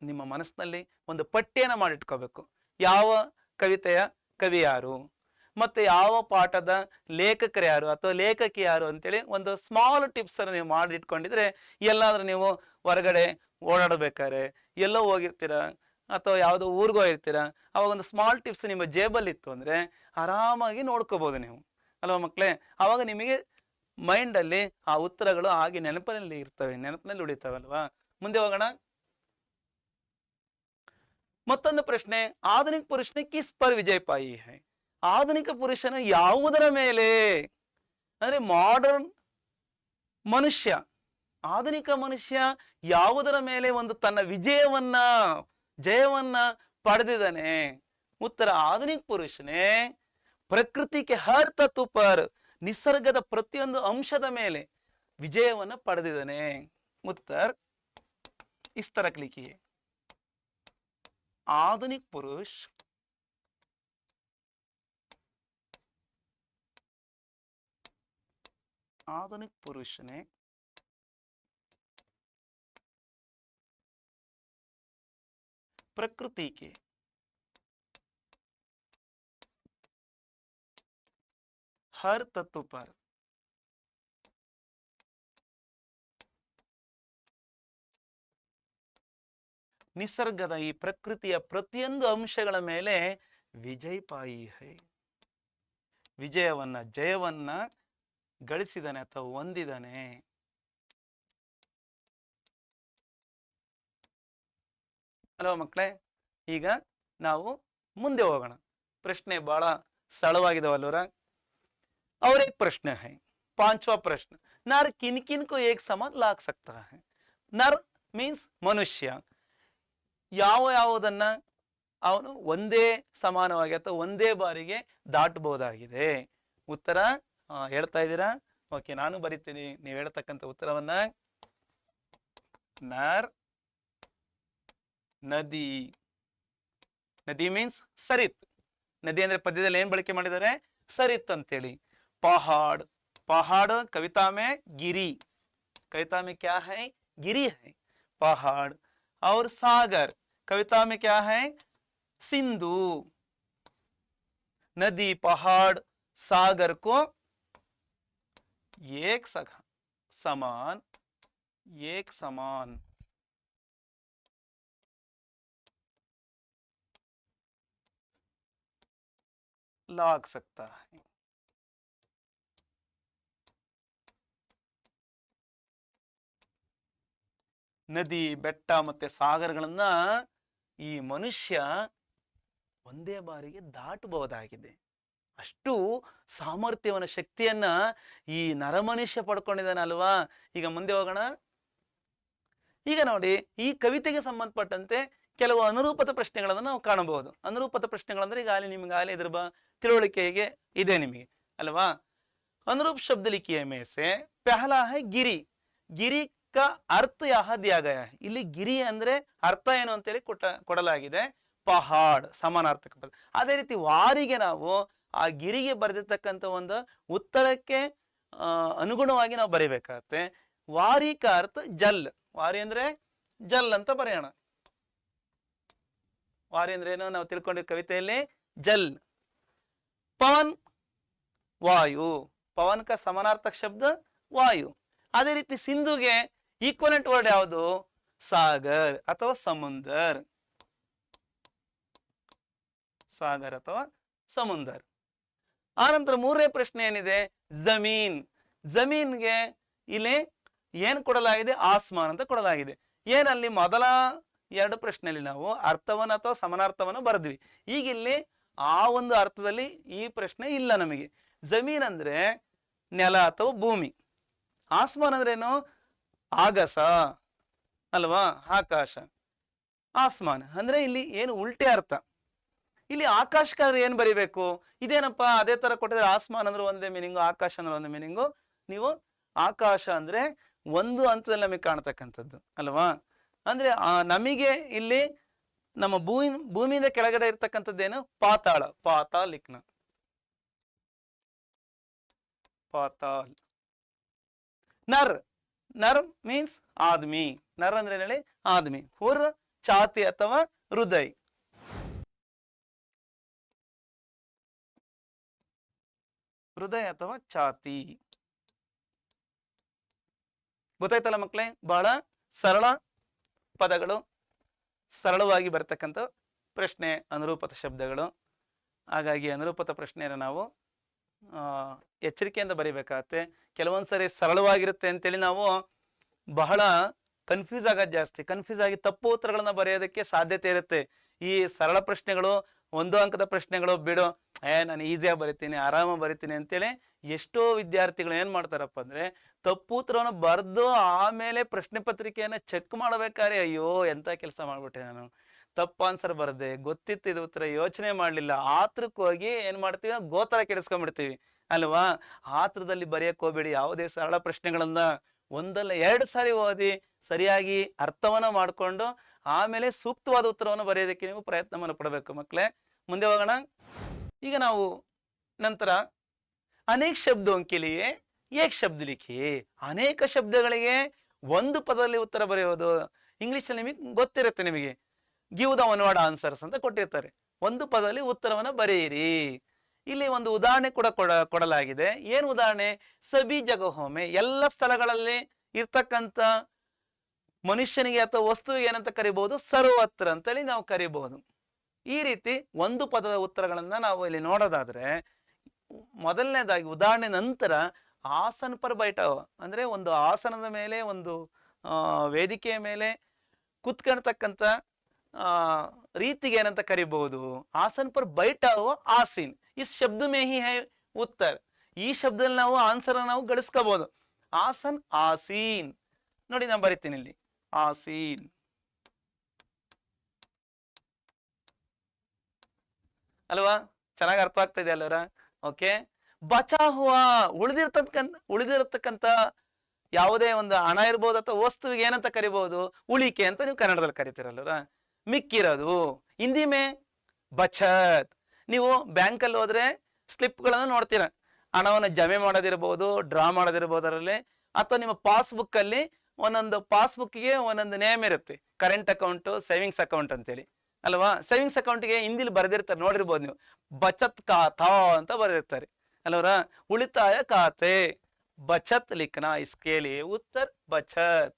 ನಿಮ್ಮ ಮನಸ್ಸಿನಲ್ಲಿ ಒಂದು ಪಟ್ಟಿಯನ್ನು ಮಾಡಿಟ್ಕೋಬೇಕು. ಯಾವ ಕವಿತೆಯ ಕವಿ ಯಾರು, ಮತ್ತು ಯಾವ ಪಾಠದ ಲೇಖಕರು ಯಾರು ಅಥವಾ ಲೇಖಕಿ ಯಾರು ಅಂತೇಳಿ ಒಂದು ಸ್ಮಾಲ್ ಟಿಪ್ಸ್ ಅನ್ನು ನೀವು ಮಾಡಿಟ್ಕೊಂಡಿದ್ರೆ, ಎಲ್ಲಾದ್ರೂ ನೀವು ಹೊರಗಡೆ ಓಡಾಡಬೇಕಾದ್ರೆ ಎಲ್ಲೋ ಹೋಗಿರ್ತೀರ ಅಥವಾ ಯಾವುದೋ ಊರಿಗೂ ಹೋಗಿರ್ತೀರ, ಅವಾಗ ಒಂದು ಸ್ಮಾಲ್ ಟಿಪ್ಸ್ ನಿಮ್ಮ ಜೇಬಲ್ಲಿ ಇತ್ತು ಅಂದರೆ ಆರಾಮಾಗಿ ನೋಡ್ಕೋಬೋದು ನೀವು, ಅಲ್ವಾ ಮಕ್ಕಳೇ? ಆವಾಗ ನಿಮಗೆ ಮೈಂಡಲ್ಲಿ ಆ ಉತ್ತರಗಳು ಹಾಗೆ ನೆನಪಿನಲ್ಲಿ ಇರ್ತವೆ, ನೆನಪಿನಲ್ಲಿ ಉಳಿತಾವಲ್ವಾ? ಮುಂದೆ ಹೋಗೋಣ. ಮತ್ತೊಂದು ಪ್ರಶ್ನೆ. ಆಧುನಿಕ ಪುರುಷನ ಕಿಸ್ ಪರ್ ವಿಜಯ್ ಪಾಯಿ ಹೈ. ಆಧುನಿಕ ಪುರುಷನು ಯಾವುದರ ಮೇಲೆ, ಅಂದ್ರೆ ಮಾಡರ್ನ್ ಮನುಷ್ಯ, ಆಧುನಿಕ ಮನುಷ್ಯ ಯಾವುದರ ಮೇಲೆ ಒಂದು ತನ್ನ ಜಯವನ್ನ ಪಡೆದಿದ್ದಾನೆ? ಉತ್ತರ ಆಧುನಿಕ ಪುರುಷನೇ ಪ್ರಕೃತಿಗೆ ಹರ್ ತತ್ವ ಪರ್, ನಿಸರ್ಗದ ಪ್ರತಿಯೊಂದು ಅಂಶದ ಮೇಲೆ ವಿಜಯವನ್ನು ಪಡೆದಿದ್ದಾನೆ. ಉತ್ತರ इस तरह लिखिए. आधुनिक पुरुष ने प्रकृति के हर तत्व पर ನಿಸರ್ಗದ ಈ ಪ್ರಕೃತಿಯ ಪ್ರತಿಯೊಂದು ಅಂಶಗಳ ಮೇಲೆ ವಿಜಯಪಾಯಿ ಹೈ, ಜಯವನ್ನ ಗಳಿಸಿದಾನೆ ಅಥವಾ ಹೊಂದಿದಾನೆ. ಅಲ್ವಾ ಮಕ್ಕಳೇ? ಈಗ ನಾವು ಮುಂದೆ ಹೋಗೋಣ. ಪ್ರಶ್ನೆ ಬಹಳ ಸರಳವಾಗಿದಾವಲ್ವರ? और एक प्रश्न है, 5वां प्रश्न. नर किन किन को एक समान लाग सकता है? नर मीन्स मनुष्य ಯಾವುದನ್ನ ಅವನು ಒಂದೇ ಸಮಾನವಾಗಿ ಅಥವಾ ಒಂದೇ ಬಾರಿಗೆ ದಾಟಬಹುದಾಗಿದೆ? ಉತ್ತರ ಹೇಳ್ತಾ ಇದ್ದೀರಾ? ಓಕೆ, ನಾನು ಬರಿತೀನಿ, ನೀವು ಹೇಳ್ತಕ್ಕಂಥ ಉತ್ತರವನ್ನ. ನರ್ ನದಿ. ನದಿ ಮೀನ್ಸ್ ಸರಿತ್. ನದಿ ಅಂದ್ರೆ ಪದ್ಯದಲ್ಲಿ ಏನ್ ಬಳಕೆ ಮಾಡಿದ್ದಾರೆ? ಸರಿತ್ ಅಂತೇಳಿ. पहाड़, पहाड़ कविता में गिरी, कविता में क्या है? गिरी है, पहाड़. और सागर कविता में क्या है? सिंधु. नदी, पहाड़, सागर को एक समान लाग सकता है. ನದಿ, ಬೆಟ್ಟ ಮತ್ತೆ ಸಾಗರಗಳನ್ನ ಈ ಮನುಷ್ಯ ಒಂದೇ ಬಾರಿಗೆ ದಾಟಬಹುದಾಗಿದೆ. ಅಷ್ಟು ಸಾಮರ್ಥ್ಯವನ್ನ, ಶಕ್ತಿಯನ್ನ ಈ ನರಮನುಷ್ಯ ಪಡ್ಕೊಂಡಿದ್ದಾನಲ್ವಾ? ಈಗ ಮುಂದೆ ಹೋಗೋಣ. ಈಗ ನೋಡಿ, ಈ ಕವಿತೆಗೆ ಸಂಬಂಧಪಟ್ಟಂತೆ ಕೆಲವು ಅನುರೂಪದ ಪ್ರಶ್ನೆಗಳನ್ನು ನಾವು ಕಾಣಬಹುದು. ಅನುರೂಪದ ಪ್ರಶ್ನೆಗಳಂದ್ರೆ ಈಗಾಗಲೇ ನಿಮ್ಗೆ ಆಗಲೇ ಇದ್ರ ತಿಳುವಳಿಕೆಗೆ ಇದೆ ನಿಮಗೆ ಅಲ್ವಾ? ಅನುರೂಪ ಶಬ್ದ ಲಿಖಿಯ में से पहला है गिरी गिरी का अर्थ यह दिया गया है ಇಲ್ಲಿ ಗಿರಿ ಅಂದ್ರೆ ಅರ್ಥ ಏನು ಅಂತ ಹೇಳಿ ಕೊಡಲಾಗಿದೆ ಪಹಾಡ್ ಸಮಾನಾರ್ಥಕ ಪದ ಅದೇ ರೀತಿ ವಾರಿಗೆ ನಾವು ಆ ಗಿರಿಗೆ ಬರೆದಿರ್ತಕ್ಕಂಥ ಒಂದು ಉತ್ತರಕ್ಕೆ ಅನುಗುಣವಾಗಿ ನಾವು ಬರೀಬೇಕಾಗತ್ತೆ ವಾರಿ का अर्थ ಜಲ್ ವಾರಿ ಅಂದ್ರೆ ಜಲ್ ಅಂತ ಬರೆಯೋಣ ವಾರಿ ಅಂದ್ರೆ ಏನು ನಾವು ತಿಳ್ಕೊಂಡಿದ್ದ ಕವಿತೆಯಲ್ಲಿ ಜಲ್ पवन वायु पवन का समानार्थक शब्द वायु ಅದೇ ರೀತಿ ಸಿಂಧುಗೆ ಈಕ್ವಲೆಂಟ್ ವರ್ಡ್ ಯಾವುದು ಸಾಗರ್ ಅಥವಾ ಸಮುಂದರ್ ಸಾಗರ್ ಅಥವಾ ಸಮುಂದರ್ ಆನಂತರ ಮೂರನೇ ಪ್ರಶ್ನೆ ಏನಿದೆ ಜಮೀನ್ ಜಮೀನ್ಗೆ ಇಲ್ಲಿ ಏನು ಕೊಡಲಾಗಿದೆ ಆಸ್ಮಾನ್ ಅಂತ ಕೊಡಲಾಗಿದೆ ಏನಲ್ಲಿ ಮೊದಲ ಎರಡು ಪ್ರಶ್ನೆಯಲ್ಲಿ ನಾವು ಅರ್ಥವನ್ನು ಅಥವಾ ಸಮಾನಾರ್ಥವನ್ನು ಬರೆದ್ವಿ ಈಗ ಇಲ್ಲಿ ಆ ಒಂದು ಅರ್ಥದಲ್ಲಿ ಈ ಪ್ರಶ್ನೆ ಇಲ್ಲ ನಮಗೆ ಜಮೀನ್ ಅಂದ್ರೆ ನೆಲ ಅಥವಾ ಭೂಮಿ ಆಸ್ಮಾನ್ ಅಂದ್ರೇನು ಆಗಸ ಅಲ್ವಾ ಆಕಾಶ ಆಸ್ಮಾನ್ ಅಂದ್ರೆ ಇಲ್ಲಿ ಏನು ಉಲ್ಟೆ ಅರ್ಥ ಇಲ್ಲಿ ಆಕಾಶಕ್ಕಾದ್ರೆ ಏನು ಬರಿಬೇಕು ಇದೇನಪ್ಪ ಅದೇ ತರ ಕೊಟ್ಟಿದ್ರೆ ಆಸ್ಮಾನ್ ಅಂದ್ರೆ ಒಂದೇ ಮೀನಿಂಗು ಆಕಾಶ ಅಂದ್ರೆ ಒಂದೇ ಮೀನಿಂಗು ನೀವು ಆಕಾಶ ಅಂದ್ರೆ ಒಂದು ಹಂತದಲ್ಲಿ ನಮಗೆ ಕಾಣ್ತಕ್ಕಂಥದ್ದು ಅಲ್ವಾ ಅಂದ್ರೆ ನಮಗೆ ಇಲ್ಲಿ ನಮ್ಮ ಭೂಮಿಯಿಂದ ಕೆಳಗಡೆ ಇರ್ತಕ್ಕಂಥದ್ದೇನು ಪಾತಾಳ ಪಾತಾಲಿಕ್ನ ಪಾತಾಲ್ ನರ್ ನರ್ ಮೀನ್ಸ್ ಆದ್ಮಿ ನರ್ ಅಂದ್ರೆ ಹೇಳಿ ಆದ್ಮಿ ಹುರ್ ಛಾತಿ ಅಥವಾ ಹೃದಯ ಹೃದಯ ಅಥವಾ ಛಾತಿ ಗೊತ್ತಾಯ್ತಲ್ಲ ಮಕ್ಕಳೇ ಬಹಳ ಸರಳ ಪದಗಳು ಸರಳವಾಗಿ ಬರ್ತಕ್ಕಂಥ ಪ್ರಶ್ನೆ ಅನುರೂಪತ ಶಬ್ದಗಳು ಹಾಗಾಗಿ ಅನುರೂಪತ ಪ್ರಶ್ನೆಯನ್ನು ನಾವು ಎಚ್ಚರಿಕೆಯಿಂದ ಬರಿಬೇಕಾಗತ್ತೆ ಕೆಲವೊಂದು ಸರಿ ಸರಳವಾಗಿರುತ್ತೆ ಅಂತೇಳಿ ನಾವು ಬಹಳ ಕನ್ಫ್ಯೂಸ್ ಆಗೋದು ಜಾಸ್ತಿ ಕನ್ಫ್ಯೂಸ್ ಆಗಿ ತಪ್ಪು ಉತ್ತರಗಳನ್ನ ಬರೆಯೋದಕ್ಕೆ ಸಾಧ್ಯತೆ ಇರುತ್ತೆ ಈ ಸರಳ ಪ್ರಶ್ನೆಗಳು ಒಂದು ಅಂಕದ ಪ್ರಶ್ನೆಗಳು ಬಿಡು ನಾನು ಈಸಿಯಾಗಿ ಬರಿತೀನಿ ಆರಾಮಾಗಿ ಬರಿತೀನಿ ಅಂತೇಳಿ ಎಷ್ಟೋ ವಿದ್ಯಾರ್ಥಿಗಳು ಏನು ಮಾಡ್ತಾರಪ್ಪ ಅಂದರೆ ತಪ್ಪು ಉತ್ತರವನ್ನು ಬರೆದು ಆಮೇಲೆ ಪ್ರಶ್ನೆ ಪತ್ರಿಕೆಯನ್ನು ಚೆಕ್ ಮಾಡಬೇಕಾದ್ರೆ ಅಯ್ಯೋ ಎಂಥ ಕೆಲಸ ಮಾಡಿಬಿಟ್ಟೆ ನಾನು ತಪ್ಪು ಆನ್ಸರ್ ಬರದೆ ಗೊತ್ತಿತ್ತು ಇದು ಉತ್ತರ ಯೋಚನೆ ಮಾಡಲಿಲ್ಲ ಆತ್ರಕ್ಕೆ ಹೋಗಿ ಏನು ಮಾಡ್ತೀವಿ ಗೋತರ ಕೆಡಿಸ್ಕೊಂಡ್ಬಿಡ್ತೀವಿ ಅಲ್ವಾ ಆತ್ರದಲ್ಲಿ ಬರೆಯಕ್ಕೆ ಹೋಗ್ಬೇಡಿ ಯಾವುದೇ ಸರಳ ಪ್ರಶ್ನೆಗಳನ್ನ ಒಂದಲ್ಲ ಎರಡು ಸಾರಿ ಓದಿ ಸರಿಯಾಗಿ ಅರ್ಥವನ್ನು ಮಾಡಿಕೊಂಡು ಆಮೇಲೆ ಸೂಕ್ತವಾದ ಉತ್ತರವನ್ನು ಬರೆಯೋದಕ್ಕೆ ನೀವು ಪ್ರಯತ್ನವನ್ನು ಪಡಬೇಕು ಮಕ್ಕಳೇ ಮುಂದೆ ಹೋಗೋಣ ಈಗ ನಾವು ನಂತರ ಅನೇಕ ಶಬ್ದೋं के लिए एक शब्द लिखिए ಅನೇಕ ಶಬ್ದಗಳಿಗೆ ಒಂದು ಪದದಲ್ಲಿ ಉತ್ತರ ಬರೆಯೋದು ಇಂಗ್ಲಿಷಲ್ಲಿ ನಿಮಗೆ ಗೊತ್ತಿರುತ್ತೆ ನಿಮಗೆ give the one word answers ಅಂತ ಕೊಟ್ಟಿರ್ತಾರೆ ಒಂದು ಪದದಲ್ಲಿ ಉತ್ತರವನ್ನು ಬರೆಯಿರಿ ಇಲ್ಲಿ ಒಂದು ಉದಾಹರಣೆ ಕೂಡ ಕೊಡಲಾಗಿದೆ ಏನು ಉದಾಹರಣೆ ಸಬಿ ಜಗಹೋಮೆ ಎಲ್ಲ ಸ್ಥಳಗಳಲ್ಲಿ ಇರ್ತಕ್ಕಂಥ ಮನುಷ್ಯನಿಗೆ ಅಥವಾ ವಸ್ತುವಿಗೆ ಏನಂತ ಕರಿಬಹುದು ಸರ್ವತ್ರ ಅಂತೇಳಿ ನಾವು ಕರಿಬಹುದು ಈ ರೀತಿ ಒಂದು ಪದದ ಉತ್ತರಗಳನ್ನ ನಾವು ಇಲ್ಲಿ ನೋಡೋದಾದ್ರೆ ಮೊದಲನೇದಾಗಿ ಉದಾಹರಣೆ ನಂತರ ಆಸನ ಪರ್ ಬೈಠಾವ ಅಂದ್ರೆ ಒಂದು ಆಸನದ ಮೇಲೆ ಒಂದು ವೇದಿಕೆಯ ಮೇಲೆ ಕುತ್ಕೊಳ್ತಕ್ಕಂಥ ರೀತಿಗೆ ಏನಂತ ಕರಿಬಹುದು ಆಸನ್ ಪರ್ ಬೈಠಾವ ಆಸೀನ್ ಈ ಶಬ್ದ ಮೇ ಹಿ ಹೈ ಉತ್ತರ ಈ ಶಬ್ದದಲ್ಲಿ ನಾವು ಆನ್ಸರ್ ನಾವು ಗಳಿಸ್ಕೋಬಹುದು ಆಸನ್ ಆಸೀನ್ ನೋಡಿ ನಾನು ಬರಿತೀನಿ ಇಲ್ಲಿ ಆಸೀನ್ ಅಲ್ವಾ ಚೆನ್ನಾಗಿ ಅರ್ಥ ಆಗ್ತಾ ಇದೆ ಅಲ್ಲರ ಓಕೆ ಬಚಾ ಹುವಾ ಉಳಿದಿರತಕ್ಕಂಥ ಯಾವುದೇ ಒಂದು ಹಣ ಇರ್ಬೋದು ಅಥವಾ ವಸ್ತುವಿಗೆ ಏನಂತ ಕರಿಬಹುದು ಉಳಿಕೆ ಅಂತ ನೀವು ಕನ್ನಡದಲ್ಲಿ ಕರಿತೀರಲ್ವರ ಮಿಕ್ಕಿರೋದು ಹಿಂದಿ ಮೇ ಬಚತ್ ನೀವು ಬ್ಯಾಂಕಲ್ಲಿ ಹೋದ್ರೆ ಸ್ಲಿಪ್ಗಳನ್ನು ನೋಡ್ತೀರ ಹಣವನ್ನು ಜಮೆ ಮಾಡೋದಿರ್ಬೋದು ಡ್ರಾ ಮಾಡೋದಿರ್ಬೋದು ಅದರಲ್ಲಿ ಅಥವಾ ನಿಮ್ಮ ಪಾಸ್ಬುಕ್ ಅಲ್ಲಿ ಒಂದೊಂದು ಪಾಸ್ಬುಕ್ಗೆ ಒಂದೊಂದು ನೇಮ್ ಇರುತ್ತೆ ಕರೆಂಟ್ ಅಕೌಂಟ್ ಸೇವಿಂಗ್ಸ್ ಅಕೌಂಟ್ ಅಂತೇಳಿ ಅಲ್ವಾ ಸೇವಿಂಗ್ಸ್ ಅಕೌಂಟ್ಗೆ ಹಿಂದಿಲಿ ಬರೆದಿರ್ತಾರೆ ನೋಡಿರ್ಬೋದು ನೀವು ಬಚತ್ ಖಾತಾ ಅಂತ ಬರೆದಿರ್ತಾರೆ ಅಲ್ವರ ಉಳಿತಾಯ ಖಾತೆ ಬಚತ್ ಲಿಖನಾ इसके लिए उत्तर ಬಚತ್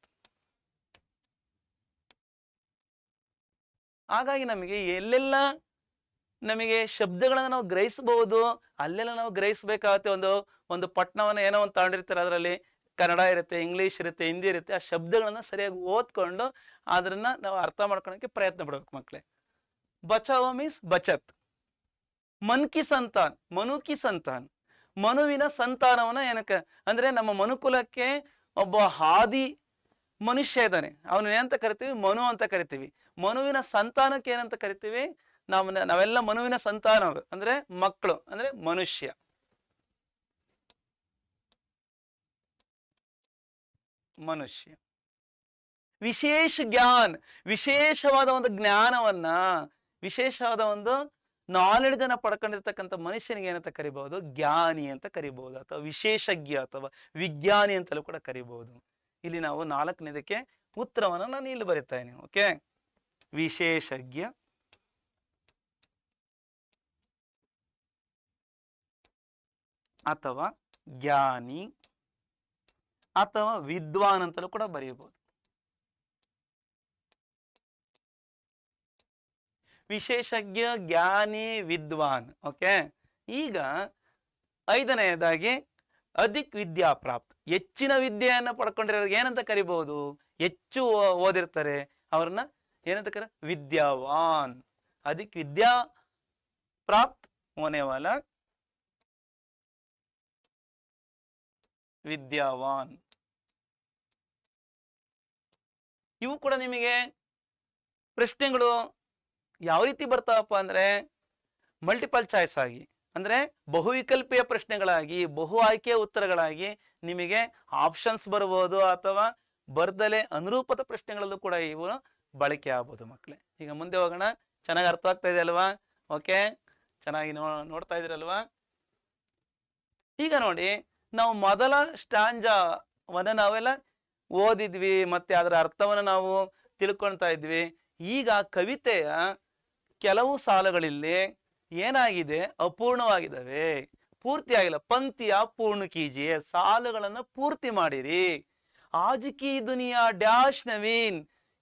ಹಾಗಾಗಿ ನಮಗೆ ಎಲ್ಲೆಲ್ಲ ನಮಗೆ ಶಬ್ದಗಳನ್ನ ನಾವು ಗ್ರಹಿಸಬಹುದು ಅಲ್ಲೆಲ್ಲ ನಾವು ಗ್ರಹಿಸಬೇಕಾಗತ್ತೆ ಒಂದು ಪಟ್ಟಣವನ್ನ ಏನೋ ಒಂದು ತಗೊಂಡಿರ್ತಾರೆ ಅದರಲ್ಲಿ ಕನ್ನಡ ಇರುತ್ತೆ ಇಂಗ್ಲಿಷ್ ಇರುತ್ತೆ ಹಿಂದಿ ಇರುತ್ತೆ ಆ ಶಬ್ದಗಳನ್ನ ಸರಿಯಾಗಿ ಓದ್ಕೊಂಡು ಅದನ್ನ ನಾವು ಅರ್ಥ ಮಾಡ್ಕೊಳ್ಳೋಕೆ ಪ್ರಯತ್ನ ಪಡ್ಬೇಕು ಮಕ್ಕಳೇ ಬಚಾವೋ ಮೀನ್ಸ್ ಬಚತ್ ಮನ್ ಕಿ ಸಂತಾನ್ ಮನು ಕಿ ಸಂತಾನ್ ಮನುವಿನ ಸಂತಾನವನ್ನ ಏನಕ್ಕೆ ಅಂದ್ರೆ ನಮ್ಮ ಮನುಕುಲಕ್ಕೆ ಒಬ್ಬ ಹಾದಿ ಮನುಷ್ಯ ಇದ್ದಾನೆ ಅವನು ಏನಂತ ಕರಿತೀವಿ ಮನು ಅಂತ ಕರಿತೀವಿ ಮನುವಿನ ಸಂತಾನಕ್ಕೆ ಏನಂತ ಕರಿತೀವಿ ನಾವೆಲ್ಲ ಮನುವಿನ ಸಂತಾನವರು ಅಂದ್ರೆ ಮಕ್ಕಳು ಅಂದ್ರೆ ಮನುಷ್ಯ ಮನುಷ್ಯ. ವಿಶೇಷ ಜ್ಞಾನ, ವಿಶೇಷವಾದ ಒಂದು ಜ್ಞಾನವನ್ನ, ವಿಶೇಷವಾದ ಒಂದು ನಾಲೆಡ್ಜ್ ಅನ್ನ ಪಡ್ಕೊಂಡಿರ್ತಕ್ಕಂಥ ಮನುಷ್ಯನಿಗೆ ಏನಂತ ಕರಿಬಹುದು? ಜ್ಞಾನಿ ಅಂತ ಕರಿಬಹುದು, ಅಥವಾ ವಿಶೇಷಜ್ಞ ಅಥವಾ ವಿಜ್ಞಾನಿ ಅಂತಲೂ ಕೂಡ ಕರಿಬಹುದು. ಇಲ್ಲಿ ನಾವು 4ನೇದಕ್ಕೆ ಉತ್ತರವನ್ನು ನಾನು ಇಲ್ಲಿ ಬರೀತಾ ಇದ್ದೀನಿ. ಓಕೆ, ವಿಶೇಷಜ್ಞ ಅಥವಾ ಜ್ಞಾನಿ ಅಥವಾ ವಿದ್ವಾನ್ ಅಂತಲೂ ಕೂಡ ಬರೆಯಬಹುದು. ವಿಶೇಷಜ್ಞ, ಜ್ಞಾನಿ, ವಿದ್ವಾನ್. ಓಕೆ, ಈಗ 5ನೇದಾಗಿ ಅಧಿಕ್ ವಿದ್ಯಾಪ್ರಾಪ್ತ, ಹೆಚ್ಚಿನ ವಿದ್ಯೆಯನ್ನು ಪಡ್ಕೊಂಡಿರೋರಿಗೆ ಏನಂತ ಕರಿಬಹುದು? ಹೆಚ್ಚು ಓದಿರ್ತಾರೆ ಅವ್ರನ್ನ ಏನಂತ ಕರ? ವಿದ್ಯಾವಾನ್. ಅಧಿಕ್ ವಿದ್ಯಾ ಪ್ರಾಪ್ತ ಹೋನೆ ವಾಲ ವಿದ್ಯಾವಾನ್. ಇವು ಕೂಡ ನಿಮಗೆ ಪ್ರಶ್ನೆಗಳು ಯಾವ ರೀತಿ ಬರ್ತಾವಪ್ಪ ಅಂದ್ರೆ ಮಲ್ಟಿಪಲ್ ಚಾಯ್ಸ್ ಆಗಿ, ಅಂದ್ರೆ ಬಹುವಿಕಲ್ಪೀಯ ಪ್ರಶ್ನೆಗಳಾಗಿ, ಬಹು ಆಯ್ಕೆಯ ಉತ್ತರಗಳಾಗಿ ನಿಮಗೆ ಆಪ್ಷನ್ಸ್ ಬರ್ಬೋದು, ಅಥವಾ ಬರ್ದಲೆ ಅನುರೂಪದ ಪ್ರಶ್ನೆಗಳಲ್ಲೂ ಕೂಡ ಇವು ಬಳಕೆ ಆಗ್ಬೋದು ಮಕ್ಕಳೇ. ಈಗ ಮುಂದೆ ಹೋಗೋಣ. ಚೆನ್ನಾಗಿ ಅರ್ಥ ಆಗ್ತಾ ಇದೆ ಅಲ್ವಾ? ಓಕೆ, ಚೆನ್ನಾಗಿ ನೋಡ್ತಾ ಇದ್ರಲ್ವಾ? ಈಗ ನೋಡಿ, ನಾವು ಮೊದಲ ಸ್ಟಾಂಜಾವನ್ನ ನಾವೆಲ್ಲ ಓದಿದ್ವಿ, ಮತ್ತೆ ಅದರ ಅರ್ಥವನ್ನು ನಾವು ತಿಳ್ಕೊಳ್ತಾ ಇದ್ವಿ. ಈಗ ಕವಿತೆಯ ಕೆಲವು ಸಾಲುಗಳಲ್ಲಿ ಏನಾಗಿದೆ? ಅಪೂರ್ಣವಾಗಿದ್ದಾವೆ, ಪೂರ್ತಿ ಆಗಿಲ್ಲ. ಪಂಕ್ತಿಯ ಪೂರ್ಣ ಕೀಜಿಯೇ, ಸಾಲುಗಳನ್ನು ಪೂರ್ತಿ ಮಾಡಿರಿ. आज की दुनिया डैश नवीन,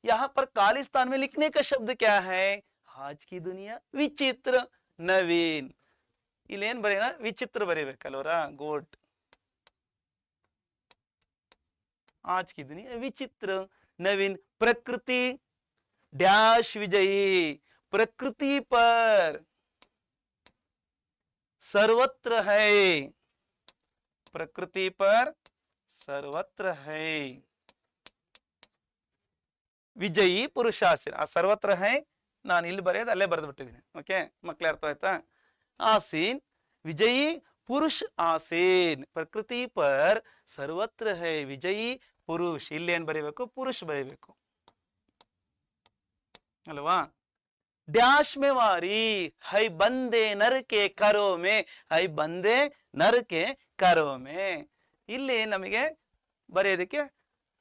यहाँ पर खालिस्तान में लिखने का शब्द क्या है? आज की दुनिया विचित्र नवीन. इल्लेन बरेना? विचित्र बरीबेकल्वरा? गुड. आज की दुनिया विचित्र नवीन. प्रकृति डैश विजयी, प्रकृति पर सर्वत्र है, प्रकृति पर सर्वत्र है ವಿಜಯಿ ಪುರುಷಾಸೀನ್. ಆ ಸರ್ವತ್ರ ಹೈ ನಾನು ಇಲ್ಲಿ ಬರೆಯೋದು ಅಲ್ಲೇ ಬರೆದು ಬಿಟ್ಟಿದ್ದೀನಿ. ಓಕೆ ಮಕ್ಕಳೇ, ಅರ್ಥ ಆಯ್ತಾ? ಆಸೀನ್ ವಿಜಯಿ ಪುರುಷ ಆಸೀನ್, ಪ್ರಕೃತಿ ಪರ್ ಸರ್ವತ್ರ ಹೈ ವಿಜಯಿ ಪುರುಷ್. ಇಲ್ಲೇನ್ ಬರೀಬೇಕು? ಪುರುಷ್ ಬರೀಬೇಕು ಅಲ್ವಾ? ಡ್ಯಾಶ್ ಮೇ ವಾರಿ ಹೈ ಬಂದೆ ನರಕೆ ಕರೋ ಮೇ, ಹೈ ಬಂದೆ ನರಕೆ ಕರೋ ಮೇ. ಇಲ್ಲಿ ನಮಗೆ ಬರೆಯೋದಕ್ಕೆ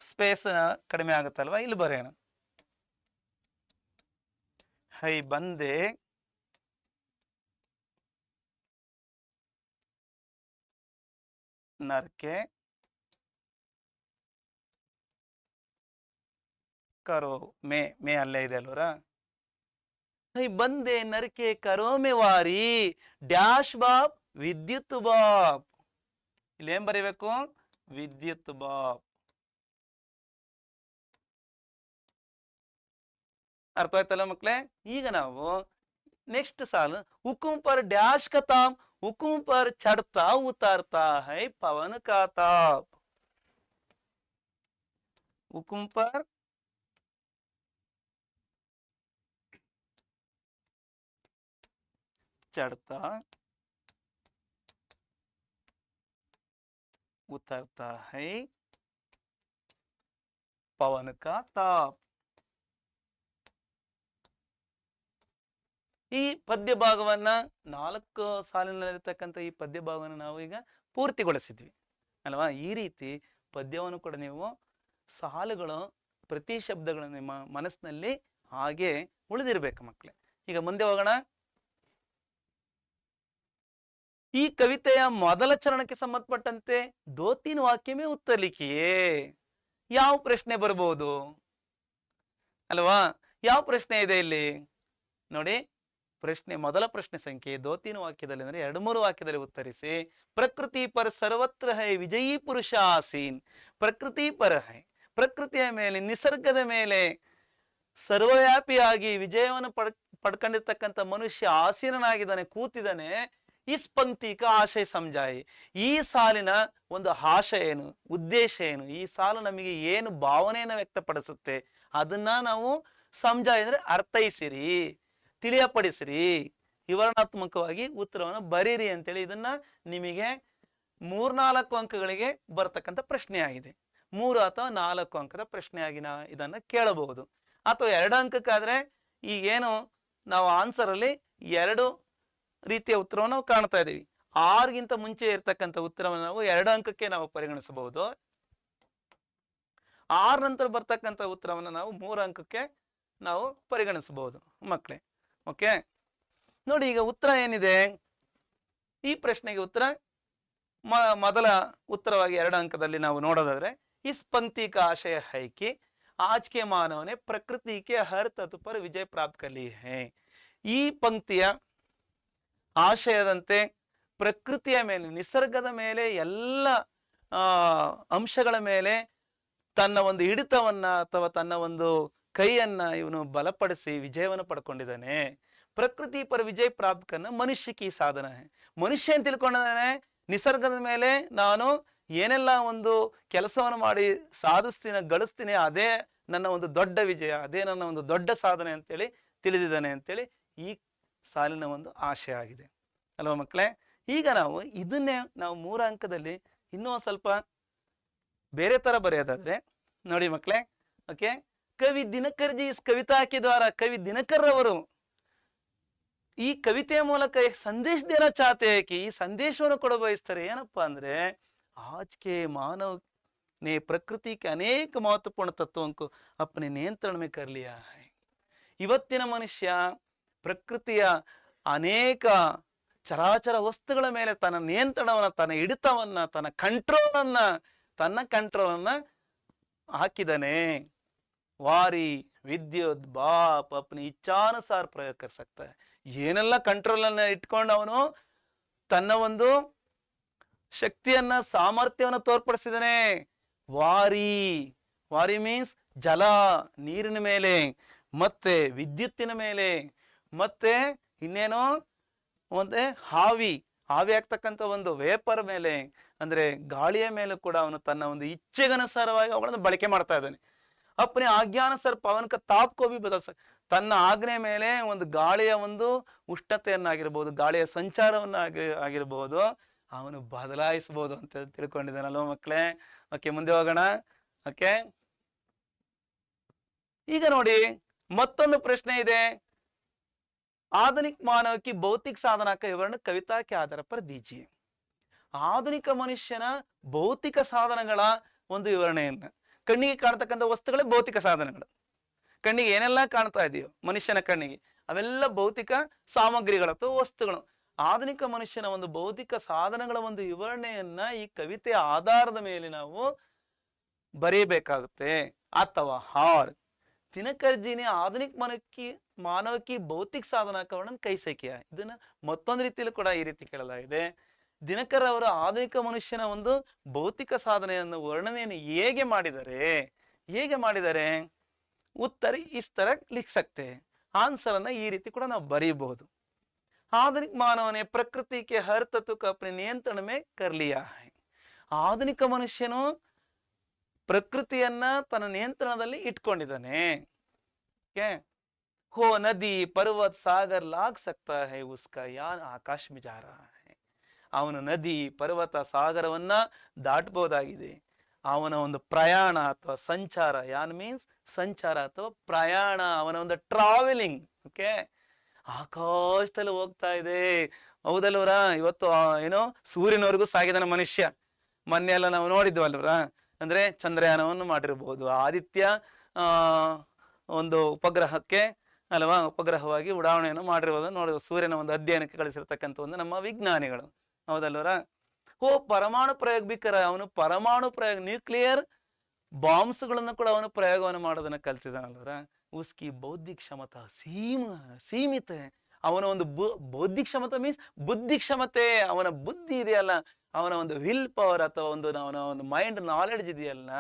ಸ್ಪೇಸ್ ಕಡಿಮೆ ಆಗುತ್ತಲ್ವಾ? ಇಲ್ಲಿ ಬರೆಯೋಣ. ಹೈ ಬಂದೆ ನರ್ಕೆ ಕರೋ ಮೇ. ಮೇ ಅಲ್ಲೇ ಇದೆ ಅಲ್ವರ? ಹೈ ಬಂದೆ ನರ್ಕೆ ಕರೋ ಮೇ ವಾರಿ ಡ್ಯಾಶ್ ಬಾಬ್ ವಿದ್ಯುತ್ ಬಾಬ್. ಇಲ್ಲಿ ಏನ್ ಬರೀಬೇಕು? ವಿದ್ಯುತ್ ಬಾಬ್. ಅರ್ಥ ಆಯ್ತಲ್ಲ ಮಕ್ಕಳೇ? ಈಗ ನಾವು ನೆಕ್ಸ್ಟ್ ಸಾಲು, ಹುಕುಂ ಪರ್ ಡ್ಯಾಶ್ का ताप, हुकुम पर चढ़ता उतरता है पवन का ताप. हुकुम पर चढ़ता उतरता है पवन का ताप. ಈ ಪದ್ಯ ಭಾಗವನ್ನ 4 ಸಾಲಿನಲ್ಲಿರ್ತಕ್ಕಂಥ ಈ ಪದ್ಯ ಭಾಗವನ್ನು ನಾವು ಈಗ ಪೂರ್ತಿಗೊಳಿಸಿದ್ವಿ ಅಲ್ವಾ? ಈ ರೀತಿ ಪದ್ಯವನ್ನು ಕೂಡ ನೀವು ಸಾಲುಗಳು, ಪ್ರತಿ ಶಬ್ದಗಳು ನಿಮ್ಮ ಮನಸ್ಸಿನಲ್ಲಿ ಹಾಗೆ ಉಳಿದಿರ್ಬೇಕು ಮಕ್ಕಳೇ. ಈಗ ಮುಂದೆ ಹೋಗೋಣ. ಈ ಕವಿತೆಯ ಮೊದಲ ಚರಣಕ್ಕೆ ಸಂಬಂಧಪಟ್ಟಂತೆ 2-3 ವಾಕ್ಯ ಮೇ ಉತ್ತರ ಲಿಖಿಯೇ. ಯಾವ ಪ್ರಶ್ನೆ ಬರ್ಬೋದು ಅಲ್ವಾ? ಯಾವ ಪ್ರಶ್ನೆ ಇದೆ ಇಲ್ಲಿ ನೋಡಿ. ಪ್ರಶ್ನೆ, ಮೊದಲ ಪ್ರಶ್ನೆ ಸಂಖ್ಯೆ 2-3 ವಾಕ್ಯದಲ್ಲಿ ಅಂದ್ರೆ 2-3 ವಾಕ್ಯದಲ್ಲಿ ಉತ್ತರಿಸಿ. ಪ್ರಕೃತಿ ಪರ ಸರ್ವತ್ರ ಹೈ ವಿಜಯೀ ಪುರುಷ ಆಸೀನ್. ಪ್ರಕೃತಿ ಪರ ಹೈ, ಪ್ರಕೃತಿಯ ಮೇಲೆ, ನಿಸರ್ಗದ ಮೇಲೆ ಸರ್ವವ್ಯಾಪಿಯಾಗಿ ವಿಜಯವನ್ನು ಪಡ್ಕೊಂಡಿರ್ತಕ್ಕಂಥ ಮನುಷ್ಯ ಆಸೀನನಾಗಿದ್ದಾನೆ, ಕೂತಿದ್ದಾನೆ. ಇಸ್ ಪಂಕ್ತಿಕ ಆಶಯ ಸಮಜಾಯಿ. ಈ ಸಾಲಿನ ಒಂದು ಆಶಯ ಏನು, ಉದ್ದೇಶ ಏನು, ಈ ಸಾಲು ನಮಗೆ ಏನು ಭಾವನೆಯನ್ನು ವ್ಯಕ್ತಪಡಿಸುತ್ತೆ ಅದನ್ನ ನಾವು ಸಮಜಾಯಿ ಅಂದ್ರೆ ಅರ್ಥೈಸಿರಿ, ತಿಳಿಯಪಡಿಸಿರಿ, ವಿವರಣಾತ್ಮಕವಾಗಿ ಉತ್ತರವನ್ನು ಬರೀರಿ ಅಂತೇಳಿ ಇದನ್ನ ನಿಮಗೆ 3-4 ಅಂಕಗಳಿಗೆ ಬರ್ತಕ್ಕಂಥ ಪ್ರಶ್ನೆ ಆಗಿದೆ. 3 ಅಥವಾ 4 ಅಂಕದ ಪ್ರಶ್ನೆಯಾಗಿ ಇದನ್ನ ಕೇಳಬಹುದು. ಅಥವಾ 2 ಅಂಕಕ್ಕಾದ್ರೆ ಈಗೇನು ನಾವು ಆನ್ಸರ್ ಅಲ್ಲಿ 2 ರೀತಿಯ ಉತ್ತರವನ್ನು ನಾವು ಕಾಣ್ತಾ ಇದ್ದೀವಿ. 6ಗಿಂತ ಮುಂಚೆ ಇರ್ತಕ್ಕಂಥ ಉತ್ತರವನ್ನು ನಾವು 2 ಅಂಕಕ್ಕೆ ನಾವು ಪರಿಗಣಿಸಬಹುದು. 6 ನಂತರ ಬರ್ತಕ್ಕಂಥ ಉತ್ತರವನ್ನು ನಾವು 3 ಅಂಕಕ್ಕೆ ನಾವು ಪರಿಗಣಿಸಬಹುದು ಮಕ್ಕಳೇ. ಓಕೆ, ನೋಡಿ ಈಗ ಉತ್ತರ ಏನಿದೆ, ಈ ಪ್ರಶ್ನೆಗೆ ಉತ್ತರ ಮೊದಲ ಉತ್ತರವಾಗಿ 2 ಅಂಕದಲ್ಲಿ ನಾವು ನೋಡೋದಾದ್ರೆ, ಇಸ್ पंक्ति का आशय है कि आज के मानव ने प्रकृति के हर तत्व पर विजय प्राप्त कर ली है. ಈ ಪಂಕ್ತಿಯ ಆಶಯದಂತೆ ಪ್ರಕೃತಿಯ ಮೇಲೆ, ನಿಸರ್ಗದ ಮೇಲೆ, ಎಲ್ಲ ಅಂಶಗಳ ಮೇಲೆ ತನ್ನ ಒಂದು ಹಿಡಿತವನ್ನ ಅಥವಾ ತನ್ನ ಒಂದು ಕೈಯನ್ನ ಇವನು ಬಲಪಡಿಸಿ ವಿಜಯವನ್ನು ಪಡ್ಕೊಂಡಿದ್ದಾನೆ. ಪ್ರಕೃತಿ ಪರ ವಿಜಯ ಪ್ರಾಪ್ತ ಕರ್ನ ಮನುಷ್ಯ ಕಿ ಸಾಧನ ಹೈ. ಮನುಷ್ಯ ಅಂತ ತಿಳ್ಕೊಂಡಿದ್ದಾನೆ, ನಿಸರ್ಗದ ಮೇಲೆ ನಾನು ಏನೆಲ್ಲ ಒಂದು ಕೆಲಸವನ್ನು ಮಾಡಿ ಸಾಧಿಸ್ತೀನಿ, ಗಳಿಸ್ತೀನಿ, ಅದೇ ನನ್ನ ಒಂದು ದೊಡ್ಡ ವಿಜಯ, ಅದೇ ನನ್ನ ಒಂದು ದೊಡ್ಡ ಸಾಧನೆ ಅಂತೇಳಿ ತಿಳಿದಿದ್ದಾನೆ ಅಂತೇಳಿ ಈ ಸಾಲಿನ ಒಂದು ಆಶಯ ಆಗಿದೆ ಅಲ್ವಾ ಮಕ್ಕಳೇ. ಈಗ ನಾವು ಇದನ್ನೇ ನಾವು 3 ಅಂಕದಲ್ಲಿ ಇನ್ನೂ ಸ್ವಲ್ಪ ಬೇರೆ ತರ ಬರೆಯೋದಾದ್ರೆ ನೋಡಿ ಮಕ್ಕಳೇ. ಓಕೆ, ಕವಿ ದಿನಕರ್ ಜಿ ಇಸ್ ಕವಿತಾ ಕೆ ದ್ವಾರ, ಕವಿ ದಿನಕರ್ ಅವರು ಈ ಕವಿತೆಯ ಮೂಲಕ ಸಂದೇಶ ದೇನ ಚಾತೆ ಕಿ, ಈ ಸಂದೇಶವನ್ನು ಕೊಡ ಬಯಸ್ತಾರೆ. ಏನಪ್ಪಾ ಅಂದ್ರೆ, आज के मानव ने प्रकृति के अनेक महत्वपूर्ण तत्वों को अपने नियंत्रण में कर लिया है. ಇವತ್ತಿನ ಮನುಷ್ಯ ಪ್ರಕೃತಿಯ ಅನೇಕ ಚರಾಚರ ವಸ್ತುಗಳ ಮೇಲೆ ತನ್ನ ನಿಯಂತ್ರಣವನ್ನ, ತನ್ನ ಹಿಡಿತವನ್ನ, ತನ್ನ ಕಂಟ್ರೋಲನ್ನ ಹಾಕಿದಾನೆ. ವಾರಿ ವಿದ್ಯುತ್ ಬಾಪ್ ಅಪ್ನಿ ಇಚ್ಛಾನುಸಾರ ಪ್ರಯೋಗ ಕರ್ ಸಕ್ತಾ ಹೈ. ಏನೆಲ್ಲ ಕಂಟ್ರೋಲ್ ಅನ್ನ ಇಟ್ಕೊಂಡು ಅವನು ತನ್ನ ಒಂದು ಶಕ್ತಿಯನ್ನ, ಸಾಮರ್ಥ್ಯವನ್ನ ತೋರ್ಪಡಿಸಿದಾನೆ. ವಾರಿ ಮೀನ್ಸ್ ಜಲ, ನೀರಿನ ಮೇಲೆ, ಮತ್ತೆ ವಿದ್ಯುತ್ತಿನ ಮೇಲೆ, ಮತ್ತೆ ಇನ್ನೇನೋ ಒಂದೇ ಹಾವಿ ಆಗ್ತಕ್ಕಂಥ ಒಂದು ವೇಪರ್ ಮೇಲೆ, ಅಂದ್ರೆ ಗಾಳಿಯ ಮೇಲೆ ಕೂಡ ಅವನು ತನ್ನ ಒಂದು ಇಚ್ಛೆಗನುಸಾರವಾಗಿ ಅವುಗಳನ್ನು ಬಳಕೆ ಮಾಡ್ತಾ ಇದ್ದಾನೆ. ಅಪ್ಪನೇ ಆಜ್ಞಾನುಸಾರ ಪವನ್ ಕ ತಾಪ್ ಕೋ ಭಿ ಬದಲ್ ಸಕ್, ತನ್ನ ಆಜ್ಞೆ ಮೇಲೆ ಒಂದು ಗಾಳಿಯ ಒಂದು ಉಷ್ಣತೆಯನ್ನಾಗಿರ್ಬೋದು, ಗಾಳಿಯ ಸಂಚಾರವನ್ನಾಗಿರ್ಬೋದು ಅವನು ಬದಲಾಯಿಸಬಹುದು ಅಂತ ತಿಳ್ಕೊಂಡಿದ್ದಾನಲ್ವ ಮಕ್ಕಳೇ. ಓಕೆ, ಮುಂದೆ ಹೋಗೋಣ. ಓಕೆ, ಈಗ ನೋಡಿ ಮತ್ತೊಂದು ಪ್ರಶ್ನೆ ಇದೆ. ಆಧುನಿಕ ಮಾನವ ಕಿ ಭೌತಿಕ ಸಾಧನ का विवरण कविता के आधार पर दीजिए. ಆಧುನಿಕ ಮನುಷ್ಯನ ಭೌತಿಕ ಸಾಧನಗಳ ಒಂದು ವಿವರಣೆಯನ್ನ, ಕಣ್ಣಿಗೆ ಕಾಣತಕ್ಕಂಥ ವಸ್ತುಗಳೇ ಭೌತಿಕ ಸಾಧನಗಳು. ಕಣ್ಣಿಗೆ ಏನೆಲ್ಲ ಕಾಣ್ತಾ ಇದೆಯೋ ಮನುಷ್ಯನ ಕಣ್ಣಿಗೆ, ಅವೆಲ್ಲ ಭೌತಿಕ ಸಾಮಗ್ರಿಗಳು ಅಥವಾ ವಸ್ತುಗಳು. ಆಧುನಿಕ ಮನುಷ್ಯನ ಒಂದು ಭೌತಿಕ ಸಾಧನಗಳ ಒಂದು ವಿವರಣೆಯನ್ನ ಈ ಕವಿತೆಯ ಆಧಾರದ ಮೇಲೆ ನಾವು ಬರೀಬೇಕಾಗುತ್ತೆ. ಅಥವಾ ಹಾರ್ ದಿನಕರ್ಜಿನಿ ಆಧುನಿಕ ಮಾನವಕಿ ಭೌತಿಕ ಸಾಧನ ವರ್ಣನ್ ಕೈಸೆ ಕಿಯಾ. ಇದನ್ನ ಮತ್ತೊಂದು ರೀತಿಯಲ್ಲಿ ಕೂಡ ಈ ರೀತಿ ಕೇಳಲಾಗಿದೆ. ದಿನಕರ್ ಅವರ ಆಧುನಿಕ ಮನುಷ್ಯನ ಒಂದು ಭೌತಿಕ ಸಾಧನೆಯನ್ನು ವರ್ಣನೆಯನ್ನು ಹೇಗೆ ಮಾಡಿದರೆ ಉತ್ತರ ಇಸ್ ತರ ಲಿಖ್ ಸಕ್ತೆ. ಆನ್ಸರ್ ಅನ್ನ ಈ ರೀತಿ ಕೂಡ ನಾವು ಬರೀಬಹುದು. आधुनिक मानव ने प्रकृति के हर तत्व को अपने नियंत्रण में कर लिया है. ಆಧುನಿಕ ಮನುಷ್ಯನು ಪ್ರಕೃತಿಯನ್ನ ತನ್ನ ನಿಯಂತ್ರಣದಲ್ಲಿ ಇಟ್ಕೊಂಡಿದ್ದಾನೆ. हो नदी पर्वत सागर लाग सकता है उसका यान आकाश में जा रहा है. ಅವನು ನದಿ ಪರ್ವತ ಸಾಗರವನ್ನ ದಾಟಬಹುದಾಗಿದೆ. ಅವನ ಒಂದು ಪ್ರಯಾಣ ಅಥವಾ ಸಂಚಾರ, ಯಾನ್ ಮೀನ್ಸ್ ಸಂಚಾರ ಅಥವಾ ಪ್ರಯಾಣ, ಅವನ ಒಂದು ಟ್ರಾವೆಲಿಂಗ್ ಓಕೆ ಆಕಾಶದಲ್ಲಿ ಹೋಗ್ತಾ ಇದೆ. ಹೌದಲ್ವರ, ಇವತ್ತು ಏನೋ ಸೂರ್ಯನವರೆಗೂ ಸಾಗಿದಾನೆ ಮನುಷ್ಯ. ಮೊನ್ನೆ ಎಲ್ಲ ನಾವು ನೋಡಿದ್ವಲ್ವರ, ಅಂದ್ರೆ ಚಂದ್ರಯಾನವನ್ನು ಮಾಡಿರ್ಬೋದು, ಆದಿತ್ಯ ಒಂದು ಉಪಗ್ರಹಕ್ಕೆ ಅಲ್ವಾ ಉಪಗ್ರಹವಾಗಿ ಉಡಾವಣೆಯನ್ನು ಮಾಡಿರ್ಬೋದು ನೋಡಿ, ಸೂರ್ಯನ ಒಂದು ಅಧ್ಯಯನಕ್ಕೆ ಕಳಿಸಿರ್ತಕ್ಕಂಥ ಒಂದು ನಮ್ಮ ವಿಜ್ಞಾನಿಗಳು. ಹೌದಲ್ವರ. ಪರಮಾಣು ಪ್ರಯೋಗ ಬಿಕ್ಕರ, ಅವನು ಪರಮಾಣು ಪ್ರಯೋಗ ನ್ಯೂಕ್ಲಿಯರ್ ಬಾಂಬ್ಸ್ಗಳನ್ನು ಕೂಡ ಅವನು ಪ್ರಯೋಗವನ್ನು ಮಾಡೋದನ್ನ ಕಲ್ತಿದ್ದಾನಲ್ವರ. ಉಸ್ಕಿ ಬೌದ್ಧಿಕ ಕ್ಷಮತಾ ಸೀಮಿತ. ಅವನ ಒಂದು ಬೌದ್ಧಿಕ ಕ್ಷಮತೆ ಮೀನ್ಸ್ ಬುದ್ಧಿ ಕ್ಷಮತೆ, ಅವನ ಬುದ್ಧಿ ಇದೆಯಲ್ಲ, ಅವನ ಒಂದು ವಿಲ್ ಪವರ್ ಅಥವಾ ಅವನ ಒಂದು ಮೈಂಡ್ ನಾಲೆಡ್ಜ್ ಇದೆಯಲ್ಲ,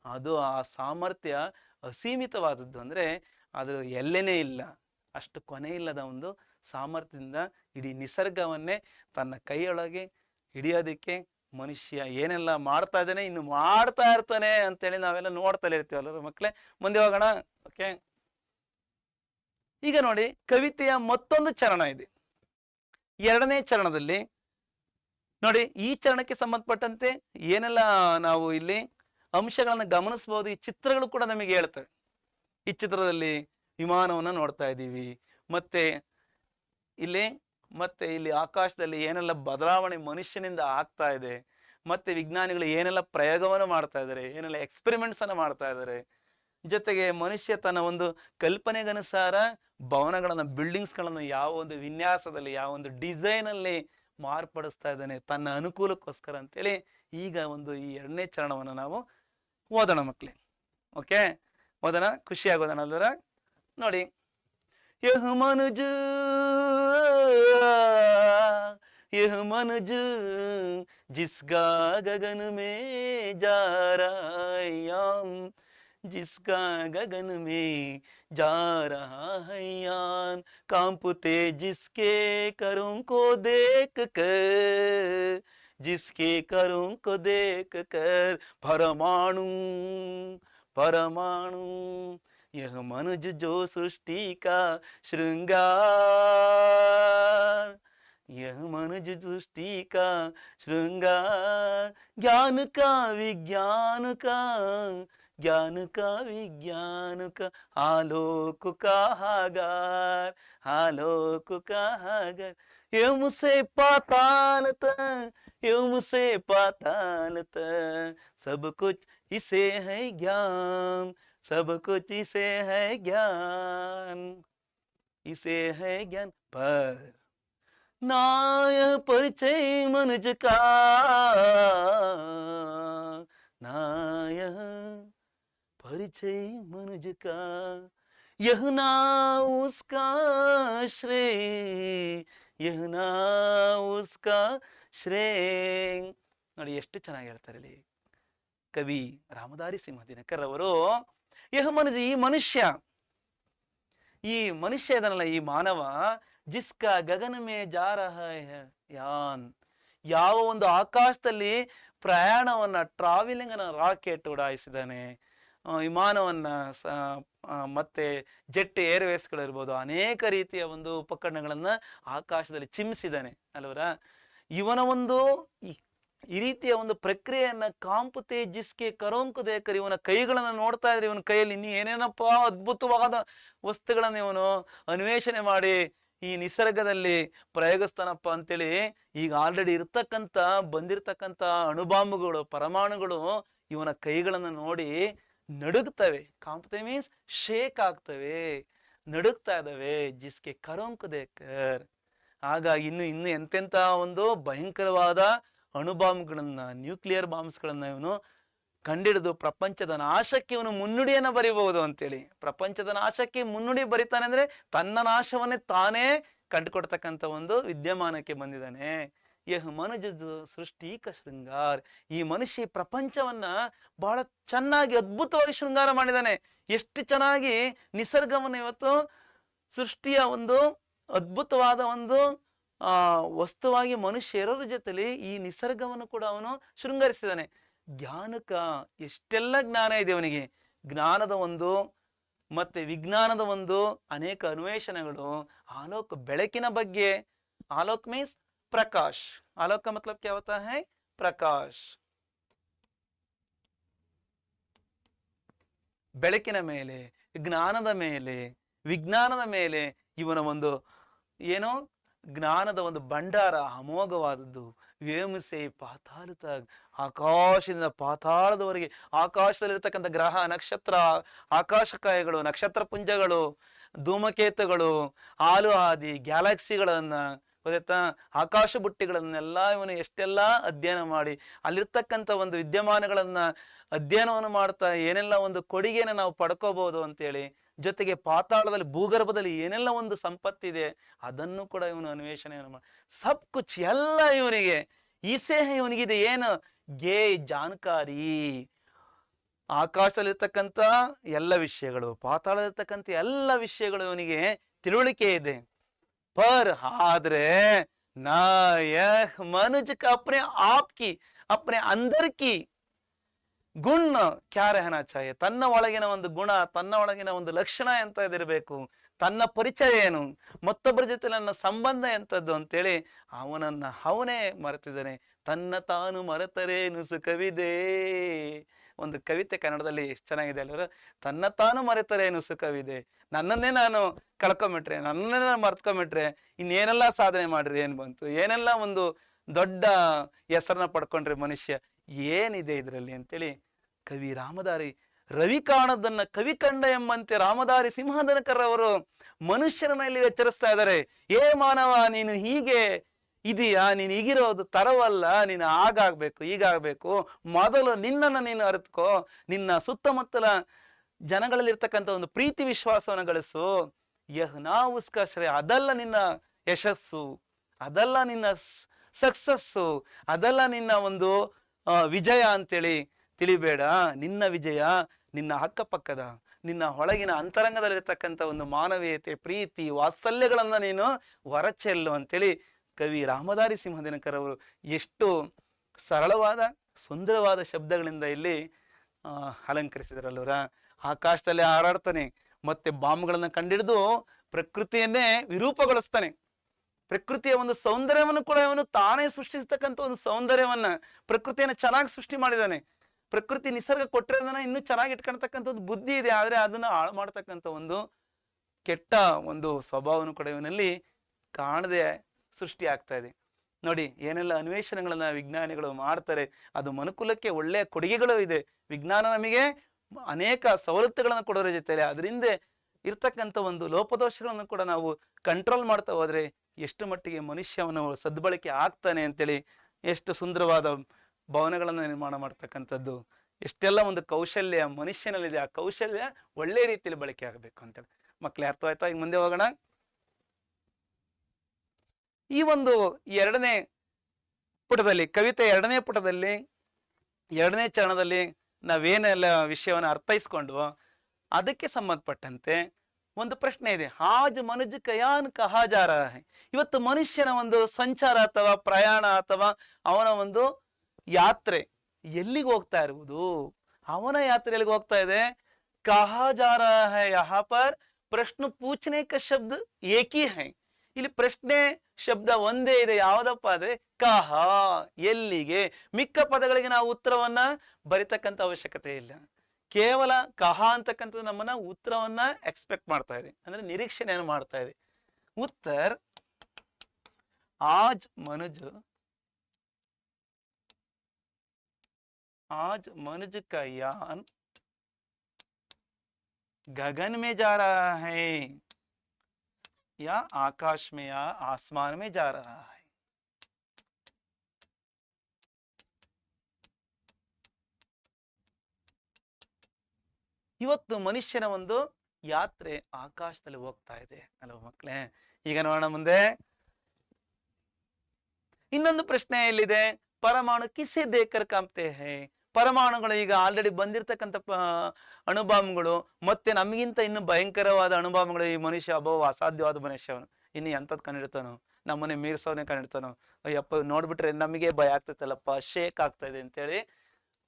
ಅದು ಆ ಸಾಮರ್ಥ್ಯ ಅಸೀಮಿತವಾದದ್ದು. ಅಂದ್ರೆ ಅದು ಎಲ್ಲೇನೇ ಇಲ್ಲ, ಅಷ್ಟು ಕೊನೆ ಇಲ್ಲದ ಒಂದು ಸಾಮರ್ಥ್ಯದಿಂದ ಇಡೀ ನಿಸರ್ಗವನ್ನೇ ತನ್ನ ಕೈಯೊಳಗೆ ಹಿಡಿಯೋದಕ್ಕೆ ಮನುಷ್ಯ ಏನೆಲ್ಲ ಮಾಡ್ತಾ ಇದ್ದಾನೆ, ಇನ್ನು ಮಾಡ್ತಾ ಇರ್ತಾನೆ ಅಂತೇಳಿ ನಾವೆಲ್ಲ ನೋಡ್ತಲೇ ಇರ್ತೀವಲ್ಲ ಮಕ್ಕಳೇ. ಮುಂದೆ ಹೋಗೋಣ. ಓಕೆ, ಈಗ ನೋಡಿ ಕವಿತೆಯ ಮತ್ತೊಂದು ಚರಣ ಇದೆ. 2ನೇ ಚರಣದಲ್ಲಿ ನೋಡಿ, ಈ ಚರಣಕ್ಕೆ ಸಂಬಂಧಪಟ್ಟಂತೆ ಏನೆಲ್ಲ ನಾವು ಇಲ್ಲಿ ಅಂಶಗಳನ್ನ ಗಮನಿಸಬಹುದು. ಈ ಚಿತ್ರಗಳು ಕೂಡ ನಮಗೆ ಹೇಳ್ತವೆ. ಈ ಚಿತ್ರದಲ್ಲಿ ವಿಮಾನವನ್ನ ನೋಡ್ತಾ ಇದ್ದೀವಿ, ಮತ್ತೆ ಇಲ್ಲಿ ಆಕಾಶದಲ್ಲಿ ಏನೆಲ್ಲ ಬದಲಾವಣೆ ಮನುಷ್ಯನಿಂದ ಆಗ್ತಾ ಇದೆ, ಮತ್ತೆ ವಿಜ್ಞಾನಿಗಳು ಏನೆಲ್ಲ ಪ್ರಯೋಗವನ್ನು ಮಾಡ್ತಾ ಇದ್ದಾರೆ, ಏನೆಲ್ಲ ಎಕ್ಸ್ಪೆರಿಮೆಂಟ್ಸ್ ಅನ್ನ ಮಾಡ್ತಾ ಇದ್ದಾರೆ. ಜೊತೆಗೆ ಮನುಷ್ಯ ತನ್ನ ಒಂದು ಕಲ್ಪನೆಗನುಸಾರ ಭವನಗಳನ್ನ, ಬಿಲ್ಡಿಂಗ್ಸ್ ಗಳನ್ನ ಯಾವ ಒಂದು ವಿನ್ಯಾಸದಲ್ಲಿ, ಯಾವ ಒಂದು ಡಿಸೈನ್ ಅಲ್ಲಿ ಮಾರ್ಪಡಿಸ್ತಾ ಇದ್ದಾನೆ ತನ್ನ ಅನುಕೂಲಕ್ಕೋಸ್ಕರ ಅಂತೇಳಿ. ಈಗ ಈ 2ನೇ ಚರಣವನ್ನು ನಾವು ಓದೋಣ ಮಕ್ಕಳೇ. ಓಕೆ, ಓದೋಣ, ಖುಷಿಯಾಗೋದಣ ಅಲ್ವರ. ನೋಡಿ, यह मनुज जिसका गगन में जा रहा है यान, जिसका गगन में जा रहा है यान, कांपते जिसके करों को देख कर, जिसके करों को देख कर परमाणु परमाणु, यह मनुज जो सृष्टि का श्रृंगार, यह मनुज सृष्टि का श्रृंगार, ज्ञान का विज्ञान का, ज्ञान का विज्ञान का आलोक का हागार, आलोक का हागार, यम से पाताल तक, यम से पाताल तक, सब कुछ इसे है ज्ञान, सब कुछ इसे है ज्ञान, इसे है ज्ञान, पर ना यह परिचय मनुज का, ना यह परिचय मनुज का, यह ना उसका श्रेय, यह ना उसका श्रेय. ನೋಡಿ ಎಷ್ಟು ಚೆನ್ನಾಗಿ ಹೇಳ್ತಾರೆ ಇಲ್ಲಿ ಕವಿ ರಾಮಧಾರಿ ಸಿಂಹ ದಿನಕರ್ ಅವರು. ಯಹ ಮನುಜ, ಈ ಮನುಷ್ಯ ಇದನ್ನಲ್ಲ, ಈ ಮಾನವ, ಜಿಸ್ಕ ಗಗನ ಮೇ ಜಾ ರಹಾ ಹೈ ಯಾನ್, ಯಾವ ಒಂದು ಆಕಾಶದಲ್ಲಿ ಪ್ರಯಾಣವನ್ನ, ಟ್ರಾವೆಲಿಂಗ್ ಅನ್ನ ರಾಕೆಟ್ ಉಡಾಯಿಸಿದಾನೆ, ವಿಮಾನವನ್ನ ಮತ್ತೆ ಜೆಟ್ ಏರ್ವೇಸ್ಗಳಿರ್ಬೋದು, ಅನೇಕ ರೀತಿಯ ಒಂದು ಉಪಕರಣಗಳನ್ನ ಆಕಾಶದಲ್ಲಿ ಚಿಮ್ಮಿಸಿದಾನೆ ಅಲ್ವರ. ಇವನ ಒಂದು ಈ ರೀತಿಯ ಒಂದು ಪ್ರಕ್ರಿಯೆಯನ್ನ ಕಾಂಪುತೆ ಜಿಸ್ಕೆ ಕರೋಂಕು ದೇಕರ್, ಇವನ ಕೈಗಳನ್ನ ನೋಡ್ತಾ ಇದ್ರೆ ಇವನ ಕೈಯಲ್ಲಿ ಇನ್ನು ಏನೇನಪ್ಪ ಅದ್ಭುತವಾದ ವಸ್ತುಗಳನ್ನ ಇವನು ಅನ್ವೇಷಣೆ ಮಾಡಿ ಈ ನಿಸರ್ಗದಲ್ಲಿ ಪ್ರಯೋಗಿಸ್ತಾನಪ್ಪ ಅಂತೇಳಿ. ಈಗ ಆಲ್ರೆಡಿ ಬಂದಿರತಕ್ಕಂಥ ಅಣುಬಾಂಬುಗಳು, ಪರಮಾಣುಗಳು ಇವನ ಕೈಗಳನ್ನ ನೋಡಿ ನಡುಗ್ತವೆ. ಕಾಂಪುತೆ ಮೀನ್ಸ್ ಶೇಕ್ ಆಗ್ತವೆ, ನಡುಗ್ತಾ ಇದಾವೆ. ಜಿಸ್ಕೆ ಕರೋಂಕು ದೇಕರ್, ಹಾಗಾಗಿ ಇನ್ನು ಎಂತೆಂಥ ಒಂದು ಭಯಂಕರವಾದ ಅಣುಬಾಂಬ್ಗಳನ್ನ, ನ್ಯೂಕ್ಲಿಯರ್ ಬಾಂಬ್ಸ್ಗಳನ್ನ ಇವನು ಕಂಡಿಡಿದು ಪ್ರಪಂಚದ ನಾಶಕ್ಕೆ ಇವನು ಮುನ್ನುಡಿಯನ್ನ ಬರೀಬಹುದು ಅಂತೇಳಿ. ಪ್ರಪಂಚದ ನಾಶಕ್ಕೆ ಮುನ್ನುಡಿ ಬರಿತಾನೆ ಅಂದ್ರೆ ತನ್ನ ನಾಶವನ್ನೇ ತಾನೇ ಕಂಡುಕೊಡ್ತಕ್ಕಂಥ ಒಂದು ವಿದ್ಯಮಾನಕ್ಕೆ ಬಂದಿದ್ದಾನೆ. ಯಹ ಮನುಜ ಸೃಷ್ಟಿ ಕ ಶೃಂಗಾರ್, ಈ ಮನುಷ್ಯ ಪ್ರಪಂಚವನ್ನ ಬಹಳ ಚೆನ್ನಾಗಿ ಅದ್ಭುತವಾಗಿ ಶೃಂಗಾರ ಮಾಡಿದ್ದಾನೆ. ಎಷ್ಟು ಚೆನ್ನಾಗಿ ನಿಸರ್ಗವನ್ನು ಇವತ್ತು ಸೃಷ್ಟಿಯ ಒಂದು ಅದ್ಭುತವಾದ ಒಂದು ವಸ್ತುವಾಗಿ ಮನುಷ್ಯ ಇರೋದ್ರ ಜೊತೆಲಿ ಈ ನಿಸರ್ಗವನ್ನು ಕೂಡ ಅವನು ಶೃಂಗರಿಸಿದ್ದಾನೆ. ಜ್ಞಾನಕ, ಎಷ್ಟೆಲ್ಲ ಜ್ಞಾನ ಇದೆ ಅವನಿಗೆ. ಜ್ಞಾನದ ಒಂದು ಮತ್ತೆ ವಿಜ್ಞಾನದ ಒಂದು ಅನೇಕ ಅನ್ವೇಷಣೆಗಳು. ಆಲೋಕ, ಬೆಳಕಿನ ಬಗ್ಗೆ. ಆಲೋಕ್ ಮೀನ್ಸ್ ಪ್ರಕಾಶ್. ಆಲೋಕ ಮತ್ಲಬ್ ಕ್ಯಾ ಹೋತಾ ಹೈ? ಪ್ರಕಾಶ್. ಬೆಳಕಿನ ಮೇಲೆ, ಜ್ಞಾನದ ಮೇಲೆ, ವಿಜ್ಞಾನದ ಮೇಲೆ ಇವನ ಒಂದು ಏನೋ ಜ್ಞಾನದ ಒಂದು ಭಂಡಾರ ಅಮೋಘವಾದದ್ದು. ವ್ಯೋಮಸೆ ಪಾತಾಳದ, ಆಕಾಶದಿಂದ ಪಾತಾಳದವರೆಗೆ, ಆಕಾಶದಲ್ಲಿರ್ತಕ್ಕಂಥ ಗ್ರಹ, ನಕ್ಷತ್ರ, ಆಕಾಶಕಾಯಗಳು, ನಕ್ಷತ್ರ ಪುಂಜಗಳು, ಧೂಮಕೇತುಗಳು, ಹಾಲು ಆದಿ ಗ್ಯಾಲಕ್ಸಿಗಳನ್ನ ಗೊತ್ತಾಯ್ತಾ, ಆಕಾಶ ಬುಟ್ಟಿಗಳನ್ನೆಲ್ಲ ಇವನು ಎಷ್ಟೆಲ್ಲ ಅಧ್ಯಯನ ಮಾಡಿ ಅಲ್ಲಿರ್ತಕ್ಕಂಥ ಒಂದು ವಿದ್ಯಮಾನಗಳನ್ನ ಅಧ್ಯಯನವನ್ನು ಮಾಡ್ತಾ ಏನೆಲ್ಲ ಒಂದು ಕೊಡುಗೆನ ನಾವು ಪಡ್ಕೋಬಹುದು ಅಂತೇಳಿ, ಜೊತೆಗೆ ಪಾತಾಳದಲ್ಲಿ, ಭೂಗರ್ಭದಲ್ಲಿ ಏನೆಲ್ಲ ಒಂದು ಸಂಪತ್ತಿದೆ ಅದನ್ನು ಕೂಡ ಇವನು ಅನ್ವೇಷಣೆಯನ್ನು ಮಾಡಿ ಸಬ್ ಕುಚ್ ಎಲ್ಲ ಇವನಿಗೆ ಇವನಿಗಿದೆ. ಏನು? ಗೆ ಜಾನಕಾರಿ. ಆಕಾಶದಲ್ಲಿರ್ತಕ್ಕಂಥ ಎಲ್ಲ ವಿಷಯಗಳು, ಪಾತಾಳದಲ್ಲಿರ್ತಕ್ಕಂಥ ಎಲ್ಲ ವಿಷಯಗಳು ಇವನಿಗೆ ತಿಳುವಳಿಕೆ ಇದೆ. पर आदरे ना यह मनुज का अपने आप की, अपने अंदर की ಗುಣ ಕ್ಯಾ ರಹನಾ ಚಾಹಿಯೆ, ತನ್ನ ಒಳಗಿನ ಒಂದು ಗುಣ, ತನ್ನ ಒಳಗಿನ ಒಂದು ಲಕ್ಷಣ ಎಂತದಿರಬೇಕು, ತನ್ನ ಪರಿಚಯ ಏನು, ಮತ್ತೊಬ್ಬರ ಜೊತೆ ನನ್ನ ಸಂಬಂಧ ಎಂತದ್ದು ಅಂತೇಳಿ ಅವನನ್ನ ಅವನೇ ಮರೆತಿದ್ದಾನೆ. ತನ್ನ ತಾನು ಮರೆತರೇನು ಸುಖವಿದೆ. ಒಂದು ಕವಿತೆ ಕನ್ನಡದಲ್ಲಿ ಎಷ್ಟು ಚೆನ್ನಾಗಿದೆ ಅಲ್ವರ. ತನ್ನ ತಾನು ಮರೆತರೇನು ಸುಖವಿದೆ, ನನ್ನನ್ನೇ ನಾನು ಕಳ್ಕೊಂಬಿಟ್ರೆ, ನನ್ನನ್ನೇ ನಾನು ಮರ್ತ್ಕೊಂಬಿಟ್ರೆ ಇನ್ನೇನೆಲ್ಲ ಸಾಧನೆ ಮಾಡ್ರಿ ಏನ್ ಬಂತು, ಏನೆಲ್ಲ ಒಂದು ದೊಡ್ಡ ಹೆಸರನ್ನ ಪಡ್ಕೊಂಡ್ರೆ ಮನುಷ್ಯ, ಏನಿದೆ ಇದರಲ್ಲಿ ಅಂತೇಳಿ ಕವಿ ರಾಮಧಾರಿ ರವಿ ಕಾಣದನ್ನ ಕವಿ ಕಂಡ ಎಂಬಂತೆ ರಾಮಧಾರಿ ಸಿಂಹದನಕರ್ ಅವರು ಮನುಷ್ಯರನ್ನ ಇಲ್ಲಿ ಎಚ್ಚರಿಸ್ತಾ ಇದ್ದಾರೆ. ಏ ಮಾನವ, ನೀನು ಹೀಗೆ ಇದೆಯಾ, ನೀನು ಹೀಗಿರೋದು ತರವಲ್ಲ, ನೀನು ಆಗಾಗ್ಬೇಕು, ಹೀಗಾಗ್ಬೇಕು. ಮೊದಲು ನಿನ್ನನ್ನು ನೀನು ಅರಿತುಕೋ, ನಿನ್ನ ಸುತ್ತಮುತ್ತಲ ಜನಗಳಲ್ಲಿ ಇರ್ತಕ್ಕಂಥ ಒಂದು ಪ್ರೀತಿ ವಿಶ್ವಾಸವನ್ನು ಗಳಿಸು. ನಾ ಉಸ್ಕಾ ಶ್ರೇಯ, ಅದಲ್ಲ ನಿನ್ನ ಯಶಸ್ಸು, ಅದಲ್ಲ ನಿನ್ನ ಸಕ್ಸಸ್ಸು, ಅದಲ್ಲ ನಿನ್ನ ಒಂದು ವಿಜಯ ಅಂತೇಳಿ ತಿಳಿಬೇಡ. ನಿನ್ನ ವಿಜಯ ನಿನ್ನ ಅಕ್ಕಪಕ್ಕದ, ನಿನ್ನ ಒಳಗಿನ ಅಂತರಂಗದಲ್ಲಿರ್ತಕ್ಕಂಥ ಒಂದು ಮಾನವೀಯತೆ, ಪ್ರೀತಿ, ವಾತ್ಸಲ್ಯಗಳನ್ನ ನೀನು ಹೊರಚೆಲ್ಲು ಅಂತೇಳಿ ಕವಿ ರಾಮಧಾರಿ ಸಿಂಹದಿನಕರ್ ಅವರು ಎಷ್ಟು ಸರಳವಾದ ಸುಂದರವಾದ ಶಬ್ದಗಳಿಂದ ಇಲ್ಲಿ ಅಲಂಕರಿಸಿದ್ರಲ್ಲವರ. ಆಕಾಶದಲ್ಲಿ ಹಾರಾಡ್ತಾನೆ, ಮತ್ತೆ ಬಾಂಬ್ಗಳನ್ನ ಕಂಡಿಡಿದು ಪ್ರಕೃತಿಯನ್ನೇ ವಿರೂಪಗೊಳಿಸ್ತಾನೆ. ಪ್ರಕೃತಿಯ ಒಂದು ಸೌಂದರ್ಯವನ್ನು ಕೂಡ ಅವನು ತಾನೇ ಸೃಷ್ಟಿಸ್ತಕ್ಕಂಥ ಒಂದು ಸೌಂದರ್ಯವನ್ನ, ಪ್ರಕೃತಿಯನ್ನು ಚೆನ್ನಾಗಿ ಸೃಷ್ಟಿ ಮಾಡಿದ್ದಾನೆ. ಪ್ರಕೃತಿ ನಿಸರ್ಗ ಕೊಟ್ಟಿರೋದನ್ನ ಇನ್ನೂ ಚೆನ್ನಾಗಿ ಇಟ್ಕೊಳ್ತಕ್ಕಂಥ ಒಂದು ಬುದ್ಧಿ ಇದೆ, ಆದ್ರೆ ಅದನ್ನ ಹಾಳು ಮಾಡ್ತಕ್ಕಂಥ ಒಂದು ಕೆಟ್ಟ ಒಂದು ಸ್ವಭಾವವನ್ನು ಕೂಡ ಇವನಲ್ಲಿ ಕಾಣದೆ ಸೃಷ್ಟಿ ಆಗ್ತಾ ಇದೆ. ನೋಡಿ ಏನೆಲ್ಲ ಅನ್ವೇಷಣೆಗಳನ್ನ ವಿಜ್ಞಾನಿಗಳು ಮಾಡ್ತಾರೆ, ಅದು ಮನುಕುಲಕ್ಕೆ ಒಳ್ಳೆಯ ಕೊಡುಗೆಗಳು ಇದೆ. ವಿಜ್ಞಾನ ನಮಗೆ ಅನೇಕ ಸವಲತ್ತುಗಳನ್ನು ಕೊಡೋದ್ರ ಜೊತೆಲಿ ಅದರಿಂದ ಇರ್ತಕ್ಕಂಥ ಒಂದು ಲೋಪದೋಷಗಳನ್ನು ಕೂಡ ನಾವು ಕಂಟ್ರೋಲ್ ಮಾಡ್ತಾ ಹೋದ್ರೆ ಎಷ್ಟು ಮಟ್ಟಿಗೆ ಮನುಷ್ಯವನ್ನು ಸದ್ಬಳಕೆ ಆಗ್ತಾನೆ ಅಂತೇಳಿ ಎಷ್ಟು ಸುಂದರವಾದ ಭವನಗಳನ್ನು ನಿರ್ಮಾಣ ಮಾಡ್ತಕ್ಕಂಥದ್ದು, ಎಷ್ಟೆಲ್ಲ ಒಂದು ಕೌಶಲ್ಯ ಮನುಷ್ಯನಲ್ಲಿದೆ. ಆ ಕೌಶಲ್ಯ ಒಳ್ಳೆ ರೀತಿಯಲ್ಲಿ ಬಳಕೆ ಆಗಬೇಕು ಅಂತೇಳಿ. ಮಕ್ಕಳೇ ಅರ್ಥವಾಯ್ತಾ? ಈಗ ಮುಂದೆ ಹೋಗೋಣ. ಈ ಒಂದು ಎರಡನೇ ಪುಟದಲ್ಲಿ, ಕವಿತೆ ಎರಡನೇ ಪುಟದಲ್ಲಿ ಎರಡನೇ ಚರಣದಲ್ಲಿ ನಾವೇನೆಲ್ಲ ವಿಷಯವನ್ನು ಅರ್ಥೈಸ್ಕೊಂಡ್ವೋ ಅದಕ್ಕೆ ಸಂಬಂಧಪಟ್ಟಂತೆ ಒಂದು ಪ್ರಶ್ನೆ ಇದೆ. ಆಜ್ ಮನುಜ್ ಕಯಾನ್ ಕಹಾ ಜಾ ರಹಾ ಹೈ. ಇವತ್ತು ಮನುಷ್ಯನ ಒಂದು ಸಂಚಾರ ಅಥವಾ ಪ್ರಯಾಣ ಅಥವಾ ಅವನ ಒಂದು ಯಾತ್ರೆ ಎಲ್ಲಿಗೆ ಹೋಗ್ತಾ ಇರುವುದು, ಅವನ ಯಾತ್ರೆ ಎಲ್ಲಿಗೆ ಹೋಗ್ತಾ ಇದೆ? ಕಹಾ ಜಾ ರಹಾ ಹೈ. ಯಹಾ ಪರ್ ಪ್ರಶ್ನೆ ಪೂಛನೆ ಕ ಶಬ್ದ ಏಕಿ ಹೈ. ಇಲ್ಲಿ ಪ್ರಶ್ನೆ ಶಬ್ದ ಒಂದೇ ಇದೆ, ಯಾವ್ದಪ್ಪ ಅಂದ್ರೆ ಕಹಾ, ಎಲ್ಲಿಗೆ. ಮಿಕ್ಕ ಪದಗಳಿಗೆ ನಾವು ಉತ್ತರವನ್ನ ಬರಿತಕ್ಕಂಥ ಅವಶ್ಯಕತೆ ಇಲ್ಲ. ಕೇವಲ ಕಹಾ ಅಂತಕ್ಕಂಥದ್ದು ನಮ್ಮನ್ನ ಉತ್ತರವನ್ನ ಎಕ್ಸ್ಪೆಕ್ಟ್ ಮಾಡ್ತಾ ಇದೆ, ಅಂದ್ರೆ ನಿರೀಕ್ಷಣೆಯನ್ನು ಮಾಡ್ತಾ ಇದೆ. ಉತ್ತರ ಆಜ್ मनुज का यान गगन में जा रहा है या आकाश में या आसमान में जा रहा है. ಇವತ್ತು ಮನುಷ್ಯನ ಒಂದು ಯಾತ್ರೆ ಆಕಾಶದಲ್ಲಿ ಹೋಗ್ತಾ ಇದೆ ಅಲ್ವ ಮಕ್ಕಳೇ? ಈಗ ನೋಡೋಣ ಮುಂದೆ. ಇನ್ನೊಂದು ಪ್ರಶ್ನೆ ಎಲ್ಲಿದೆ? ಪರಮಾಣು ಕಿಸೆ ದೇಕರ್ ಕಾಂಪ್ತೆ ಹೈ. ಪರಮಾಣುಗಳು ಈಗ ಆಲ್ರೆಡಿ ಬಂದಿರತಕ್ಕಂಥ ಅಣುಬಾಂಬ್ಗಳು, ಮತ್ತೆ ನಮಗಿಂತ ಇನ್ನು ಭಯಂಕರವಾದ ಅಣುಬಾಂಬ್ಗಳು. ಈ ಮನುಷ್ಯ ಅಭವ ಅಸಾಧ್ಯವಾದ ಮನುಷ್ಯವನು, ಇನ್ನು ಎಂಥದ್ದು ಕಂಡಿಡ್ತಾನೋ, ನಮ್ಮನೆ ಮೀರ್ಸವನೇ ಕಂಡಿಡ್ತಾನೋ, ಅಯ್ಯಪ್ಪ ನೋಡ್ಬಿಟ್ರೆ ನಮಗೆ ಭಯ ಆಗ್ತೈತಲ್ಲಪ್ಪ, ಶೇಕ್ ಆಗ್ತಾ ಇದೆ ಅಂತೇಳಿ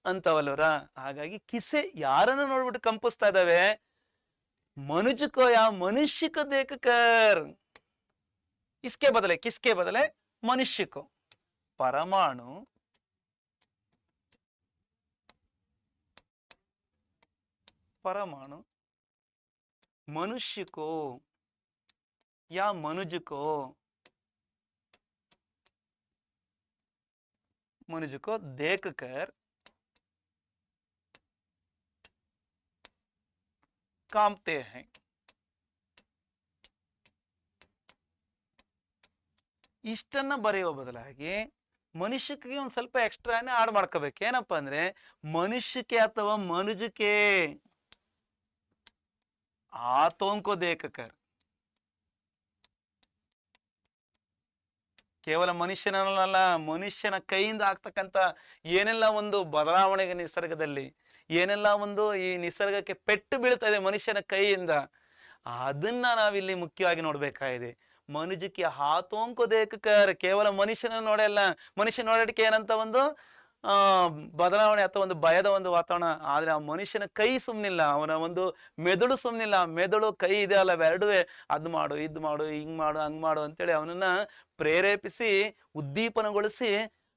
ಅಂತವಲ್ವರ. ಹಾಗಾಗಿ ಕಿಸೆ ಯಾರನ್ನ ನೋಡ್ಬಿಟ್ಟು ಕಂಪಿಸ್ತಾ ಇದ್ದಾವೆ? ಮನುಜಕೋ ಯಾ ಮನುಷ್ಯಕೋ ದೇಕರ್. ಇಸ್ಕೆ ಬದಲೆ ಕಿಸ್ಕೆ ಬದಲೆ ಮನುಷ್ಯಕೋ. परमाणु परमाणु मनुष्य को या मनुज को देखकर कांपते हैं. ಇಷ್ಟನ್ನ ಬರೆಯುವ ಬದಲಾಗಿ ಮನುಷ್ಯಕ್ಕೆ ಒಂದ್ ಸ್ವಲ್ಪ ಎಕ್ಸ್ಟ್ರಾನೇ ಆಡ್ ಮಾಡ್ಕೋಬೇಕು. ಏನಪ್ಪಾ ಅಂದ್ರೆ ಮನುಷ್ಯಕ್ಕೆ ಅಥವಾ ಮನುಜಕ್ಕೆ ಆತೋಂಕೋ ದೇಕಕರ್. ಕೇವಲ ಮನುಷ್ಯನಲ್ಲ, ಮನುಷ್ಯನ ಕೈಯಿಂದ ಆಗ್ತಕ್ಕಂಥ ಏನೆಲ್ಲ ಒಂದು ಬದಲಾವಣೆಗೆ ನಿಸರ್ಗದಲ್ಲಿ, ಏನೆಲ್ಲ ಒಂದು ಈ ನಿಸರ್ಗಕ್ಕೆ ಪೆಟ್ಟು ಬೀಳ್ತಾ ಇದೆ ಮನುಷ್ಯನ ಕೈಯಿಂದ, ಅದನ್ನ ನಾವಿಲ್ಲಿ ಮುಖ್ಯವಾಗಿ ನೋಡ್ಬೇಕಾಗಿದೆ. ಮನುಜಕ್ಕೆ ಹಾತೋಂಕೋ ದೇಕಕರ್. ಕೇವಲ ಮನುಷ್ಯನ ನೋಡಲ್ಲ, ಮನುಷ್ಯ ನೋಡೋದಕ್ಕೆ ಏನಂತ ಒಂದು ಬದಲಾವಣೆ ಅಥವಾ ಒಂದು ಭಯದ ಒಂದು ವಾತಾವರಣ. ಆದ್ರೆ ಆ ಮನುಷ್ಯನ ಕೈ ಸುಮ್ನಿಲ್ಲ, ಅವನ ಒಂದು ಮೆದುಳು ಸುಮ್ನಿಲ್ಲ. ಮೆದುಳು ಕೈ ಇದೆ ಅಲ್ಲ, ಎರಡುವೆ ಅದ್ ಮಾಡು, ಇದ್ ಮಾಡು, ಹಿಂಗ್ ಮಾಡು, ಹಂಗ್ ಮಾಡು ಅಂತೇಳಿ ಅವನನ್ನ ಪ್ರೇರೇಪಿಸಿ ಉದ್ದೀಪನಗೊಳಿಸಿ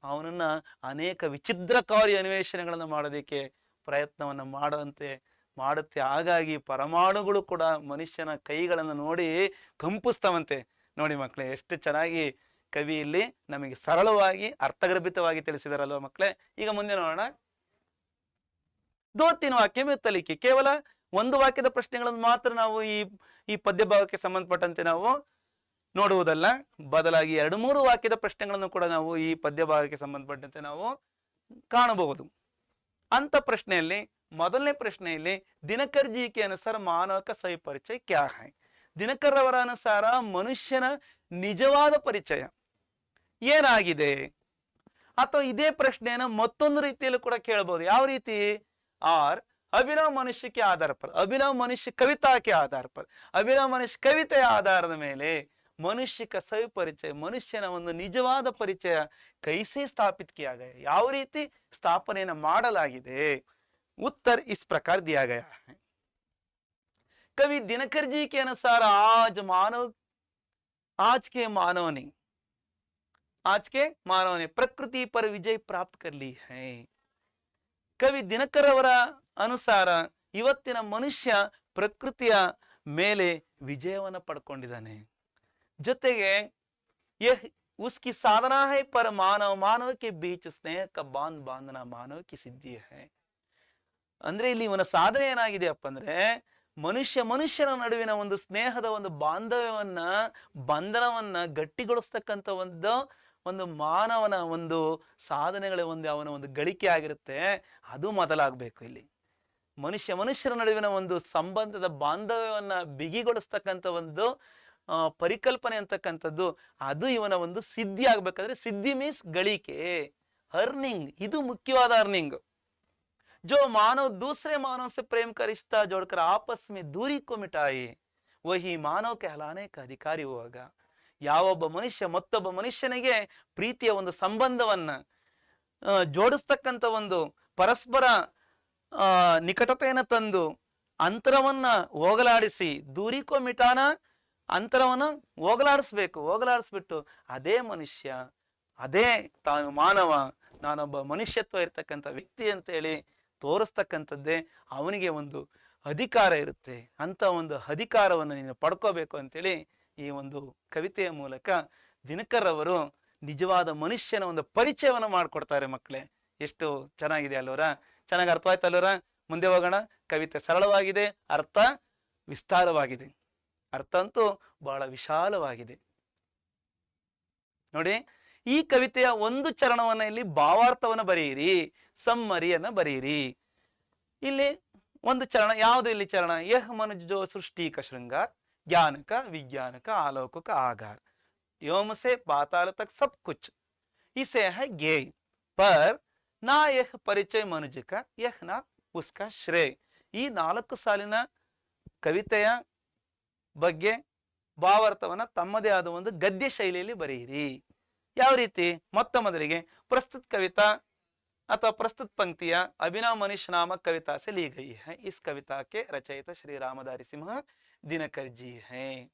ಅವನನ್ನ ಅನೇಕ ವಿಚಿದ್ರಕಾರಿ ಅನ್ವೇಷಣೆಗಳನ್ನ ಮಾಡೋದಕ್ಕೆ ಪ್ರಯತ್ನವನ್ನು ಮಾಡುತ್ತೆ. ಹಾಗಾಗಿ ಪರಮಾಣುಗಳು ಕೂಡ ಮನುಷ್ಯನ ಕೈಗಳನ್ನು ನೋಡಿ ಕಂಪಿಸ್ತಾವಂತೆ. ನೋಡಿ ಮಕ್ಕಳೇ, ಎಷ್ಟು ಚೆನ್ನಾಗಿ ಕವಿ ಇಲ್ಲಿ ನಮಗೆ ಸರಳವಾಗಿ ಅರ್ಥಗರ್ಭಿತವಾಗಿ ತಿಳಿಸಿದಾರಲ್ವ ಮಕ್ಕಳೇ. ಈಗ ಮುಂದೆ ನೋಡೋಣ. ದೋತಿನ ವಾಕ್ಯ ಮೆತ್ತಲಿಕೆ. ಕೇವಲ ಒಂದು ವಾಕ್ಯದ ಪ್ರಶ್ನೆಗಳನ್ನು ಮಾತ್ರ ನಾವು ಈ ಪದ್ಯ ಭಾಗಕ್ಕೆ ಸಂಬಂಧಪಟ್ಟಂತೆ ನಾವು ನೋಡುವುದಲ್ಲ, ಬದಲಾಗಿ 2-3 ವಾಕ್ಯದ ಪ್ರಶ್ನೆಗಳನ್ನು ಕೂಡ ನಾವು ಈ ಪದ್ಯ ಭಾಗಕ್ಕೆ ಸಂಬಂಧಪಟ್ಟಂತೆ ನಾವು ಕಾಣಬಹುದು. ಅಂತ ಪ್ರಶ್ನೆಯಲ್ಲಿ ಮೊದಲನೇ ಪ್ರಶ್ನೆಯಲ್ಲಿ ದಿನಕರ್ ಜಿ ಕೆ ಅನುಸಾರ ಮಾನವ का सही परिचय क्या है? ದಿನಕರ್ ಅವರ ಅನುಸಾರ ಮನುಷ್ಯನ ನಿಜವಾದ ಪರಿಚಯ ಏನಾಗಿದೆ? ಅಥವಾ ಇದೇ ಪ್ರಶ್ನೆಯನ್ನು ಮತ್ತೊಂದು ರೀತಿಯಲ್ಲಿ ಕೂಡ ಕೇಳಬಹುದು. ಯಾವ ರೀತಿ? और अभिनव मनुष्य के आधार पर, अभिनव मनुष्य कविता के आधार पर, अभिनव मनुष्य ಕವಿತೆಯ ಆಧಾರದ ಮೇಲೆ ಮನುಷ್ಯ का सही परिचय, ಮನುಷ್ಯನ ಒಂದು ನಿಜವಾದ ಪರಿಚಯ ಕೈಸೆ ಸ್ಥಾಪಿತ किया गया, ಯಾವ ರೀತಿ ಸ್ಥಾಪನೆಯನ್ನು ಮಾಡಲಾಗಿದೆ? उत्तर इस प्रकार दिया गया है. कवि दिनकर जी के अनुसार आज के मानव ने प्रकृति पर विजय प्राप्त कर ली है. ಕವಿ ದಿನಕರ್ ಅವರ ಅನುಸಾರ ಇವತ್ತಿನ ಮನುಷ್ಯ ಪ್ರಕೃತಿಯ ಮೇಲೆ ವಿಜಯವನ್ನು ಪಡ್ಕೊಂಡಿದ್ದಾನೆ. ಜೊತೆಗೆ उसकी साधना है पर मानव के बीच स्नेह का बांध बांधना मानव की सिद्धि है. ಅಂದ್ರೆ ಇಲ್ಲಿ ಇವನ ಸಾಧನೆ ಏನಾಗಿದೆಯಪ್ಪ ಅಂದ್ರೆ, ಮನುಷ್ಯನ ನಡುವಿನ ಒಂದು ಸ್ನೇಹದ ಒಂದು ಬಂಧನವನ್ನ ಗಟ್ಟಿಗೊಳಿಸ್ತಕ್ಕಂಥ ಒಂದು ಮಾನವನ ಒಂದು ಸಾಧನೆಗಳ ಅವನ ಒಂದು ಗಳಿಕೆ ಆಗಿರುತ್ತೆ. ಅದು ಮೊದಲಾಗಬೇಕು. ಇಲ್ಲಿ ಮನುಷ್ಯರ ನಡುವಿನ ಒಂದು ಸಂಬಂಧದ ಬಾಂಧವ್ಯವನ್ನ ಬಿಗಿಗೊಳಿಸ್ತಕ್ಕಂಥ ಒಂದು ಪರಿಕಲ್ಪನೆ ಅಂತಕ್ಕಂಥದ್ದು ಅದು ಇವನ ಒಂದು ಸಿದ್ಧಿ ಆಗ್ಬೇಕಾದ್ರೆ, ಸಿದ್ಧಿ ಮೀನ್ಸ್ ಗಳಿಕೆ, ಅರ್ನಿಂಗ್. ಇದು ಮುಖ್ಯವಾದ ಅರ್ನಿಂಗ್. जो मानव दूसरे मानव से प्रेम का रिश्ता जोड़कर आपस में दूरी को मिटाए वही मानव कहलाने का अधिकारी होगा. ಯಾವೊಬ್ಬ ಮನುಷ್ಯ ಮತ್ತೊಬ್ಬ ಮನುಷ್ಯನಿಗೆ ಪ್ರೀತಿಯ ಒಂದು ಸಂಬಂಧವನ್ನ ಜೋಡಿಸ್ತಕ್ಕಂಥ ಒಂದು ಪರಸ್ಪರ ನಿಕಟತೆಯನ್ನು ತಂದು ಅಂತರವನ್ನ ಹೋಗಲಾಡಿಸಿ, ದೂರಿಕೋ ಮಿಟಾನ, ಅಂತರವನ್ನು ಹೋಗಲಾಡಿಸ್ಬಿಟ್ಟು ಅದೇ ಮನುಷ್ಯ, ಅದೇ ತಾನು ಮಾನವ, ನಾನೊಬ್ಬ ಮನುಷ್ಯತ್ವ ಇರ್ತಕ್ಕಂಥ ವ್ಯಕ್ತಿ ಅಂತೇಳಿ ತೋರಿಸ್ತಕ್ಕಂಥದ್ದೇ ಅವನಿಗೆ ಒಂದು ಅಧಿಕಾರ ಇರುತ್ತೆ. ಅಂತ ಒಂದು ಅಧಿಕಾರವನ್ನು ನೀನು ಪಡ್ಕೋಬೇಕು ಅಂತೇಳಿ ಈ ಒಂದು ಕವಿತೆಯ ಮೂಲಕ ದಿನಕರ್ ಅವರು ನಿಜವಾದ ಮನುಷ್ಯನ ಒಂದು ಪರಿಚಯವನ್ನು ಮಾಡಿಕೊಡ್ತಾರೆ. ಮಕ್ಕಳೇ, ಎಷ್ಟು ಚೆನ್ನಾಗಿದೆ ಅಲ್ವರ? ಚೆನ್ನಾಗಿ ಅರ್ಥವಾಯ್ತಲ್ವರ? ಮುಂದೆ ಹೋಗೋಣ. ಕವಿತೆ ಸರಳವಾಗಿದೆ, ಅರ್ಥ ವಿಸ್ತಾರವಾಗಿದೆ. ಅರ್ಥ ಅಂತೂ ಬಹಳ ವಿಶಾಲವಾಗಿದೆ. ನೋಡಿ, ಈ ಕವಿತೆಯ ಒಂದು ಚರಣವನ್ನ ಇಲ್ಲಿ ಭಾವಾರ್ಥವನ್ನ ಬರೆಯಿರಿ, ಸಮ್ಮರಿಯನ್ನ ಬರೆಯಿರಿ. ಇಲ್ಲಿ ಒಂದು ಚರಣ ಯಾವುದು? ಇಲ್ಲಿ ಚರಣ ಯಹ ಮನುಜೋ ಸೃಷ್ಟಿ ಕ ಶೃಂಗಾರ, ज्ञान का विज्ञान का आलोक का आधार, व्योम से पाताल तक सब कुछ इसे है ज्ञेय, पर ना यह परिचय मनुज का, यह ना उसका श्रेय. ಈ 4 ಸಾಲಿನ ಕವಿತೆಯ ಬಗ್ಗೆ ಭಾವಾರ್ಥವನ್ನ ತಮ್ಮದೇ ಆದ ಒಂದು ಗದ್ಯ ಶೈಲಿಯಲ್ಲಿ ಬರೆಯಿರಿ. ಯಾವ ರೀತಿ? ಮೊದಲಿಗೆ ಪ್ರಸ್ತುತ ಕವಿತಾ अथवा प्रस्तुत पंक्तियां अभिनव मनुष्य नामक कविता से ली गई है. इस कविता के रचयिता श्री रामधारी सिंह दिनकर जी हैं.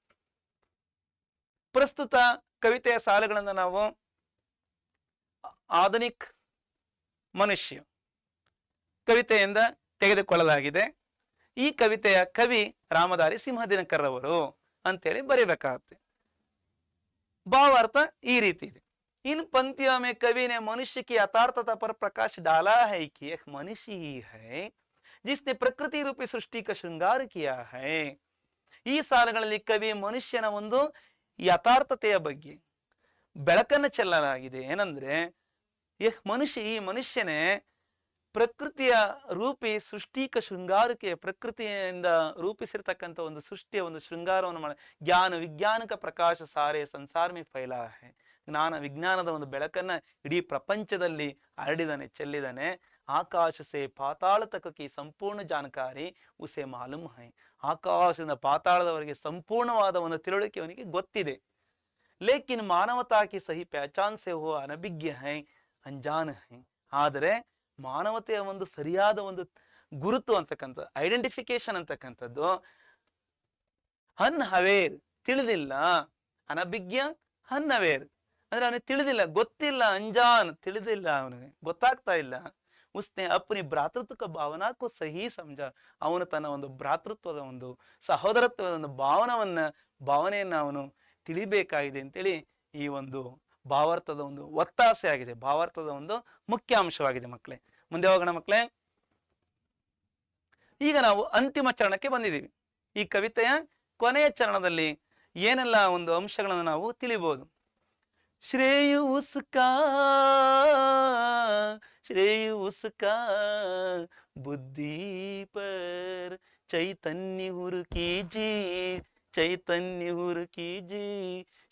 ಪ್ರಸ್ತುತ ಕವಿತೆಯ ಸಾಲುಗಳನ್ನು ನಾವು ಆಧುನಿಕ ಮನುಷ್ಯ ಕವಿತೆಯಿಂದ ತೆಗೆದುಕೊಳ್ಳಲಾಗಿದೆ. ಈ ಕವಿತೆಯ ಕವಿ ರಾಮಧಾರಿ ಸಿಂಹ ದಿನಕರ್ ಅವರು ಅಂತೇಳಿ ಬರೀಬೇಕಾಗುತ್ತೆ. ಭಾವಾರ್ಥ ಈ ರೀತಿ ಇದೆ. इन पंक्तियों में कवि ने मनुष्य की यथार्थता पर प्रकाश डाला है कि एक मनुष्य ही है जिसने प्रकृति रूपी सृष्टि का श्रृंगार किया है. ಈ ಸಾಲುಗಳಲ್ಲಿ ಕವಿ ಮನುಷ್ಯನ ಒಂದು ಯಥಾರ್ಥತೆಯ ಬಗ್ಗೆ ಬೆಳಕನ್ನು ಚೆಲ್ಲಲಾಗಿದೆ. ಏನಂದ್ರೆ, ಈ ಮನುಷ್ಯನೇ ಪ್ರಕೃತಿಯ ರೂಪಿ ಸೃಷ್ಟಿಕ ಶೃಂಗಾರಕ್ಕೆ, ಪ್ರಕೃತಿಯಿಂದ ರೂಪಿಸಿರ್ತಕ್ಕಂಥ ಒಂದು ಸೃಷ್ಟಿಯ ಒಂದು ಶೃಂಗಾರವನ್ನು ಮಾಡ, ಜ್ಞಾನ ವಿಜ್ಞಾನಕ ಪ್ರಕಾಶ ಸಾರೆ ಸಂಸಾರ ಮೇ ಫೈಲಾ ಹೈ, ಜ್ಞಾನ ವಿಜ್ಞಾನದ ಒಂದು ಬೆಳಕನ್ನ ಇಡೀ ಪ್ರಪಂಚದಲ್ಲಿ ಹರಡಿದಾನೆ, ಚೆಲ್ಲಿದಾನೆ. ಆಕಾಶ ಸೇ ಪಾತಾಳ ತಕಿ ಸಂಪೂರ್ಣ ಜಾನಕಾರಿ ಉಸೆ ಮಾಲೂಮ್ ಹೈ, ಆಕಾಶದಿಂದ ಪಾತಾಳದವರೆಗೆ ಸಂಪೂರ್ಣವಾದ ಒಂದು ತಿಳುವಳಿಕೆ ಅವನಿಗೆ ಗೊತ್ತಿದೆ. ಲೇಕಿನ್ ಮಾನವತಾ ಕಿ ಸಹಿ ಪಹಚಾನ್ ಸೆ ಹೋ ಅನಭಿಜ್ಞ ಹೈ ಅಂಜಾನ್ ಹೈ, ಆದರೆ ಮಾನವತೆಯ ಒಂದು ಸರಿಯಾದ ಒಂದು ಗುರುತು ಅಂತಕ್ಕಂಥ ಐಡೆಂಟಿಫಿಕೇಶನ್ ಅಂತಕ್ಕಂಥದ್ದು ಹನ್ ಹವೇರ್ ತಿಳಿದಿಲ್ಲ, ಅನಭಿಜ್ಞ ಹನ್ ಹವೇರ್ ಅಂದ್ರೆ ಅವನಿಗೆ ತಿಳಿದಿಲ್ಲ, ಗೊತ್ತಿಲ್ಲ, ಅಂಜಾನ್ ತಿಳಿದಿಲ್ಲ, ಅವನಿಗೆ ಗೊತ್ತಾಗ್ತಾ ಇಲ್ಲ. ಉಸ್ನೆ ಅಪ್ನಿ ಭ್ರಾತೃತ್ವ ಭಾವನಾಕ್ಕೂ ಸಹಿ ಸಮಜ. ಅವನು ತನ್ನ ಒಂದು ಭ್ರಾತೃತ್ವದ ಒಂದು ಸಹೋದರತ್ವದ ಒಂದು ಭಾವನೆಯನ್ನ ಅವನು ತಿಳಿಬೇಕಾಗಿದೆ ಅಂತೇಳಿ ಈ ಒಂದು ಭಾವಾರ್ಥದ ಒಂದು ಒತ್ತಾಸೆ ಆಗಿದೆ, ಭಾವಾರ್ಥದ ಒಂದು ಮುಖ್ಯ ಅಂಶವಾಗಿದೆ ಮಕ್ಕಳೇ. ಮುಂದೆ ಹೋಗೋಣ ಮಕ್ಕಳೇ. ಈಗ ನಾವು ಅಂತಿಮ ಚರಣಕ್ಕೆ ಬಂದಿದ್ದೀವಿ. ಈ ಕವಿತೆಯ ಕೊನೆಯ ಚರಣದಲ್ಲಿ ಏನೆಲ್ಲ ಒಂದು ಅಂಶಗಳನ್ನು ನಾವು ತಿಳಿಬಹುದು. श्रेय उसका बुद्धि पर चैतन्य हुर कीजिए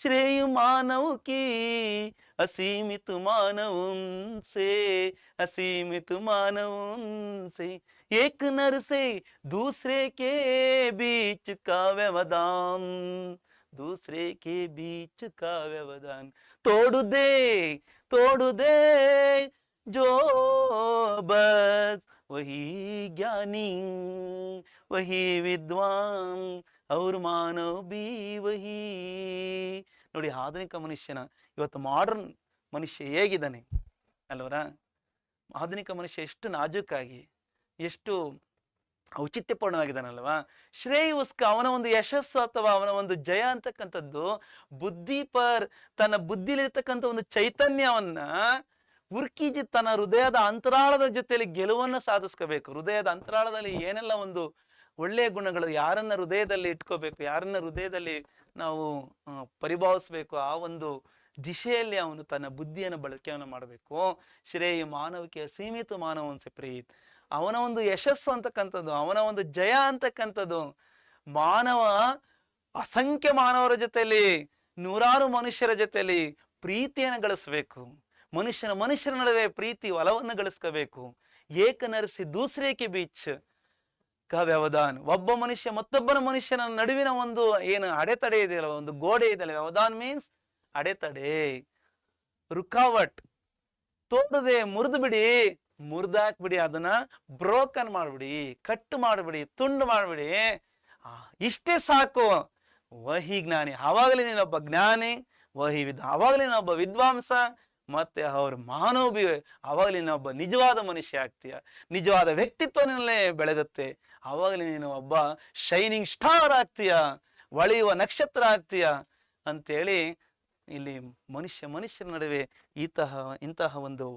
श्रेय मानव की असीमित मानव से एक नर से दूसरे के बीच का व्यवधान तोड़ दे जो बस वही ज्ञानी वही विद्वान और मानव भी वही. ನೋಡಿ, ಆಧುನಿಕ ಮನುಷ್ಯನ ಇವತ್ತು ಮಾಡರ್ನ್ ಮನುಷ್ಯ ಹೇಗಿದ್ದಾನೆ ಅಲ್ವರ? ಆಧುನಿಕ ಮನುಷ್ಯ ಎಷ್ಟು ನಾಜೂಕಾಗಿ ಎಷ್ಟು ಔಚಿತ್ಯಪೂರ್ಣವಾಗಿದ್ದಾನಲ್ವಾ? ಶ್ರೇಯ ಉಸ್ಕ, ಅವನ ಒಂದು ಯಶಸ್ಸು ಅಥವಾ ಅವನ ಒಂದು ಜಯ ಅಂತಕ್ಕಂಥದ್ದು ಬುದ್ಧಿ ಪರ್, ತನ್ನ ಬುದ್ಧಿಲಿರ್ತಕ್ಕಂಥ ಒಂದು ಚೈತನ್ಯವನ್ನ ಉರ್ಕೀಜಿ, ತನ್ನ ಹೃದಯದ ಅಂತರಾಳದ ಜೊತೆಯಲ್ಲಿ ಗೆಲುವನ್ನು ಸಾಧಿಸ್ಕೋಬೇಕು. ಹೃದಯದ ಅಂತರಾಳದಲ್ಲಿ ಏನೆಲ್ಲ ಒಂದು ಒಳ್ಳೆಯ ಗುಣಗಳು, ಯಾರನ್ನ ಹೃದಯದಲ್ಲಿ ಇಟ್ಕೋಬೇಕು, ಯಾರನ್ನ ಹೃದಯದಲ್ಲಿ ನಾವು ಪರಿಭಾವಿಸ್ಬೇಕು, ಆ ಒಂದು ದಿಶೆಯಲ್ಲಿ ಅವನು ತನ್ನ ಬುದ್ಧಿಯನ್ನು ಬಳಕೆಯನ್ನು ಮಾಡಬೇಕು. ಶ್ರೇಯ ಮಾನವಕ್ಕೆ ಸೀಮಿತ ಮಾನವನ್ಸೆ ಪ್ರೀತ್, ಅವನ ಒಂದು ಯಶಸ್ಸು ಅಂತಕ್ಕಂಥದ್ದು, ಅವನ ಒಂದು ಜಯ ಅಂತಕ್ಕಂಥದ್ದು ಮಾನವ ಅಸಂಖ್ಯ ಮಾನವರ ಜೊತೆಯಲ್ಲಿ, ನೂರಾರು ಮನುಷ್ಯರ ಜೊತೆಯಲ್ಲಿ ಪ್ರೀತಿಯನ್ನು ಗಳಿಸ್ಬೇಕು. ಮನುಷ್ಯರ ನಡುವೆ ಪ್ರೀತಿ ಒಲವನ್ನು ಗಳಿಸ್ಕೋಬೇಕು. ಏಕ ನರಸಿ ದೂಸರೇಕೆ ಬೀಚ್ ಕ ವ್ಯವಧಾನ್, ಒಬ್ಬ ಮನುಷ್ಯ ಮತ್ತೊಬ್ಬರ ಮನುಷ್ಯನ ನಡುವಿನ ಒಂದು ಏನು ಅಡೆತಡೆ ಇದೆಯಲ್ಲ, ಒಂದು ಗೋಡೆ ಇದೆಯಲ್ಲ, ವ್ಯವಧಾನ್ ಮೀನ್ಸ್ ಅಡೆತಡೆ, ರುಕಾವಟ್. ತೋಡದೆ ಮುರಿದು ಬಿಡಿ, ಮುರಿದಾಕ್ಬಿಡಿ, ಅದನ್ನ ಬ್ರೋಕನ್ ಮಾಡ್ಬಿಡಿ, ಕಟ್ಟು ಮಾಡ್ಬಿಡಿ, ತುಂಡು ಮಾಡ್ಬಿಡಿ, ಇಷ್ಟೇ ಸಾಕು. ವಹಿ ಜ್ಞಾನಿ, ಆವಾಗಲೇ ನೀನೊಬ್ಬ ಜ್ಞಾನಿ, ವಹಿ ಆವಾಗಲೇ ನೀನೊಬ್ಬ ವಿದ್ವಾಂಸ, ಮತ್ತೆ ಅವ್ರ ಮಾನವೀಯ, ಆವಾಗಲೇ ನೀನೊಬ್ಬ ನಿಜವಾದ ಮನುಷ್ಯ ಆಗ್ತೀಯ, ನಿಜವಾದ ವ್ಯಕ್ತಿತ್ವ ನಿನ್ನಲ್ಲೇ ಬೆಳಗುತ್ತೆ. ಆವಾಗಲೇ ನೀನು ಒಬ್ಬ ಶೈನಿಂಗ್ ಸ್ಟಾರ್ ಆಗ್ತೀಯ, ಹೊಳೆಯುವ ನಕ್ಷತ್ರ ಆಗ್ತೀಯ ಅಂತೇಳಿ ಇಲ್ಲಿ ಮನುಷ್ಯರ ನಡುವೆ ಇಂತಹ ಒಂದು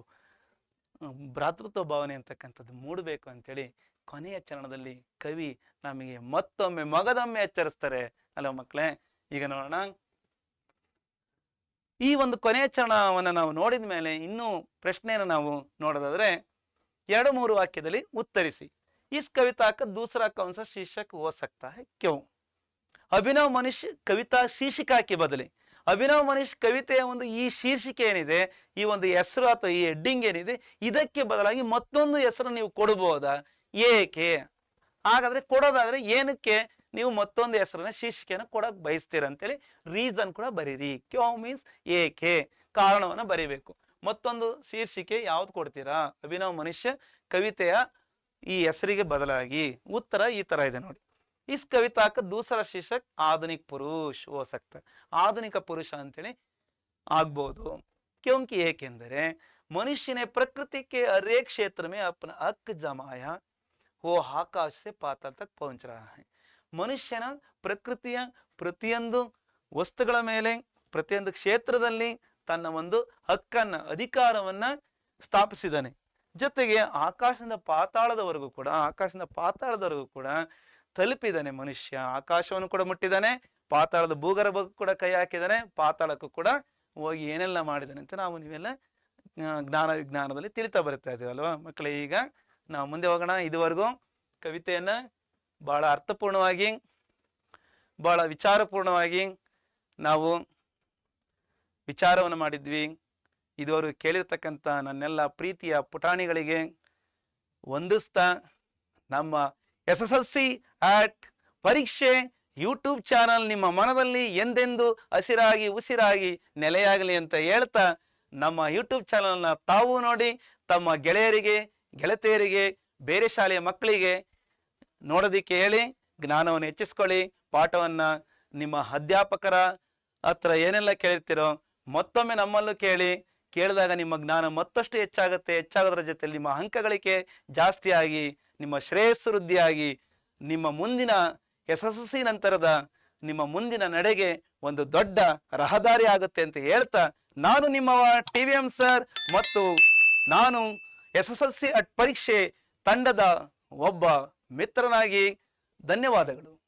ಭ್ರಾತೃತ್ವ ಭಾವನೆ ಅಂತಕ್ಕಂಥದ್ದು ಮೂಡಬೇಕು ಅಂತೇಳಿ ಕೊನೆಯ ಚರಣದಲ್ಲಿ ಕವಿ ನಮಗೆ ಮತ್ತೊಮ್ಮೆ ಮಗದೊಮ್ಮೆ ಎಚ್ಚರಿಸ್ತಾರೆ ಅಲ್ವ ಮಕ್ಕಳೇ. ಈಗ ನೋಡೋಣ, ಈ ಒಂದು ಕೊನೆಯ ಚರಣವನ್ನು ನಾವು ನೋಡಿದ ಮೇಲೆ ಇನ್ನೂ ಪ್ರಶ್ನೆಯನ್ನು ನಾವು ನೋಡೋದಾದ್ರೆ 2-3 ವಾಕ್ಯದಲ್ಲಿ ಉತ್ತರಿಸಿ. इस कविता का दूसरा कौन सा शीर्षक हो सकता है, क्यों? ಅಭಿನವ್ ಮನುಷ್ಯ ಕವಿತಾ ಶೀರ್ಷಿಕಾಕ್ಕೆ ಬದಲಿ ಅಭಿನವ್ ಮನುಷ್ಯ ಕವಿತೆಯ ಒಂದು ಈ ಶೀರ್ಷಿಕೆ ಏನಿದೆ, ಈ ಒಂದು ಹೆಸರು ಅಥವಾ ಈ ಹೆಡ್ಡಿಂಗ್ ಏನಿದೆ, ಇದಕ್ಕೆ ಬದಲಾಗಿ ಮತ್ತೊಂದು ಹೆಸರು ನೀವು ಕೊಡಬಹುದಾ? ಏಕೆ? ಹಾಗಾದ್ರೆ ಕೊಡೋದಾದ್ರೆ ಏನಕ್ಕೆ ನೀವು ಮತ್ತೊಂದು ಹೆಸರನ್ನ ಶೀರ್ಷಿಕೆಯನ್ನು ಕೊಡಕ್ ಬಯಸ್ತೀರ ಅಂತೇಳಿ ರೀಸನ್ ಕೂಡ ಬರೀರಿ. ಕ್ಯೋ ಮೀನ್ಸ್ ಏಕೆ, ಕಾರಣವನ್ನ ಬರೀಬೇಕು. ಮತ್ತೊಂದು ಶೀರ್ಷಿಕೆ ಯಾವ್ದು ಕೊಡ್ತೀರಾ ಅಭಿನವ್ ಮನುಷ್ಯ ಕವಿತೆಯ ಈ ಹೆಸರಿಗೆ ಬದಲಾಗಿ? ಉತ್ತರ ಈ ತರ ಇದೆ ನೋಡಿ. इस कविता का दूसरा शीर्षक आधुनिक पुरुष हो सकता है, आधुनिक पुरुष ಅಂತೇಳಿ ಆಗ್ಬೋದು. क्योंकि ಏಕೆಂದರೆ मनुष्य ने प्रकृति के हर एक क्षेत्र में अपना हक जमाया, वो आकाश से पाताल तक पहुंच रहा है. ಮನುಷ್ಯನ ಪ್ರಕೃತಿಯ ಪ್ರತಿಯೊಂದು ವಸ್ತುಗಳ ಮೇಲೆ, ಪ್ರತಿಯೊಂದು ಕ್ಷೇತ್ರದಲ್ಲಿ ತನ್ನ ಒಂದು ಹಕ್ಕನ್ನ, ಅಧಿಕಾರವನ್ನ ಸ್ಥಾಪಿಸಿದ್ದಾನೆ. ಜೊತೆಗೆ ಆಕಾಶದಿಂದ ಪಾತಾಳದವರೆಗೂ ಕೂಡ ತಲುಪಿದ್ದಾನೆ ಮನುಷ್ಯ. ಆಕಾಶವನ್ನು ಕೂಡ ಮುಟ್ಟಿದ್ದಾನೆ, ಪಾತಾಳದ ಭೂಗರ್ಭಕ್ಕೂ ಕೂಡ ಕೈ ಹಾಕಿದ್ದಾನೆ, ಪಾತಾಳಕ್ಕೂ ಕೂಡ ಹೋಗಿ ಏನೆಲ್ಲ ಮಾಡಿದ್ದಾನೆ ಅಂತ ನಾವು ನೀವೆಲ್ಲ ವಿಜ್ಞಾನದಲ್ಲಿ ತಿಳಿತಾ ಬರ್ತಾ ಇದೀವಿ ಅಲ್ವಾ ಮಕ್ಕಳೇ. ಈಗ ನಾವು ಮುಂದೆ ಹೋಗೋಣ. ಇದುವರೆಗೂ ಕವಿತೆಯನ್ನ ಬಹಳ ಅರ್ಥಪೂರ್ಣವಾಗಿ, ಬಹಳ ವಿಚಾರಪೂರ್ಣವಾಗಿ ನಾವು ವಿಚಾರವನ್ನು ಮಾಡಿದ್ವಿ. ಇದುವರೆಗೂ ಕೇಳಿರ್ತಕ್ಕಂಥ ನನ್ನೆಲ್ಲ ಪ್ರೀತಿಯ ಪುಟಾಣಿಗಳಿಗೆ ವಂದಿಸ್ತಾ, ನಮ್ಮ SSLC ಆಟ್ ಪರೀಕ್ಷೆ ಯೂಟ್ಯೂಬ್ ಚಾನಲ್ ನಿಮ್ಮ ಮನದಲ್ಲಿ ಎಂದೆಂದು ಹಸಿರಾಗಿ ಉಸಿರಾಗಿ ನೆಲೆಯಾಗಲಿ ಅಂತ ಹೇಳ್ತಾ, ನಮ್ಮ ಯೂಟ್ಯೂಬ್ ಚಾನಲ್ನ ತಾವು ನೋಡಿ ತಮ್ಮ ಗೆಳೆಯರಿಗೆ, ಗೆಳತಿಯರಿಗೆ, ಬೇರೆ ಶಾಲೆಯ ಮಕ್ಕಳಿಗೆ ನೋಡೋದಿಕ್ಕೆ ಹೇಳಿ, ಜ್ಞಾನವನ್ನು ಹೆಚ್ಚಿಸ್ಕೊಳ್ಳಿ. ಪಾಠವನ್ನ ನಿಮ್ಮ ಅಧ್ಯಾಪಕರ ಹತ್ರ ಏನೆಲ್ಲ ಕೇಳಿರ್ತೀರೋ ಮತ್ತೊಮ್ಮೆ ನಮ್ಮಲ್ಲೂ ಕೇಳಿದಾಗ ನಿಮ್ಮ ಜ್ಞಾನ ಮತ್ತಷ್ಟು ಹೆಚ್ಚಾಗೋದ್ರ ಜೊತೆಯಲ್ಲಿ ನಿಮ್ಮ ಅಂಕ ಗಳಿಕೆ ಜಾಸ್ತಿಯಾಗಿ ನಿಮ್ಮ ಶ್ರೇಯಸ್ಸು ವೃದ್ಧಿಯಾಗಿ ನಿಮ್ಮ ಮುಂದಿನ SSLC ನಂತರದ ನಿಮ್ಮ ಮುಂದಿನ ನಡೆಗೆ ಒಂದು ದೊಡ್ಡ ರಹದಾರಿ ಆಗುತ್ತೆ ಅಂತ ಹೇಳ್ತಾ, ನಾನು ನಿಮ್ಮವ TVM ಸರ್ ಮತ್ತು ನಾನು SSLC ಪರೀಕ್ಷೆ ತಂಡದ ಒಬ್ಬ ಮಿತ್ರನಾಗಿ ಧನ್ಯವಾದಗಳು.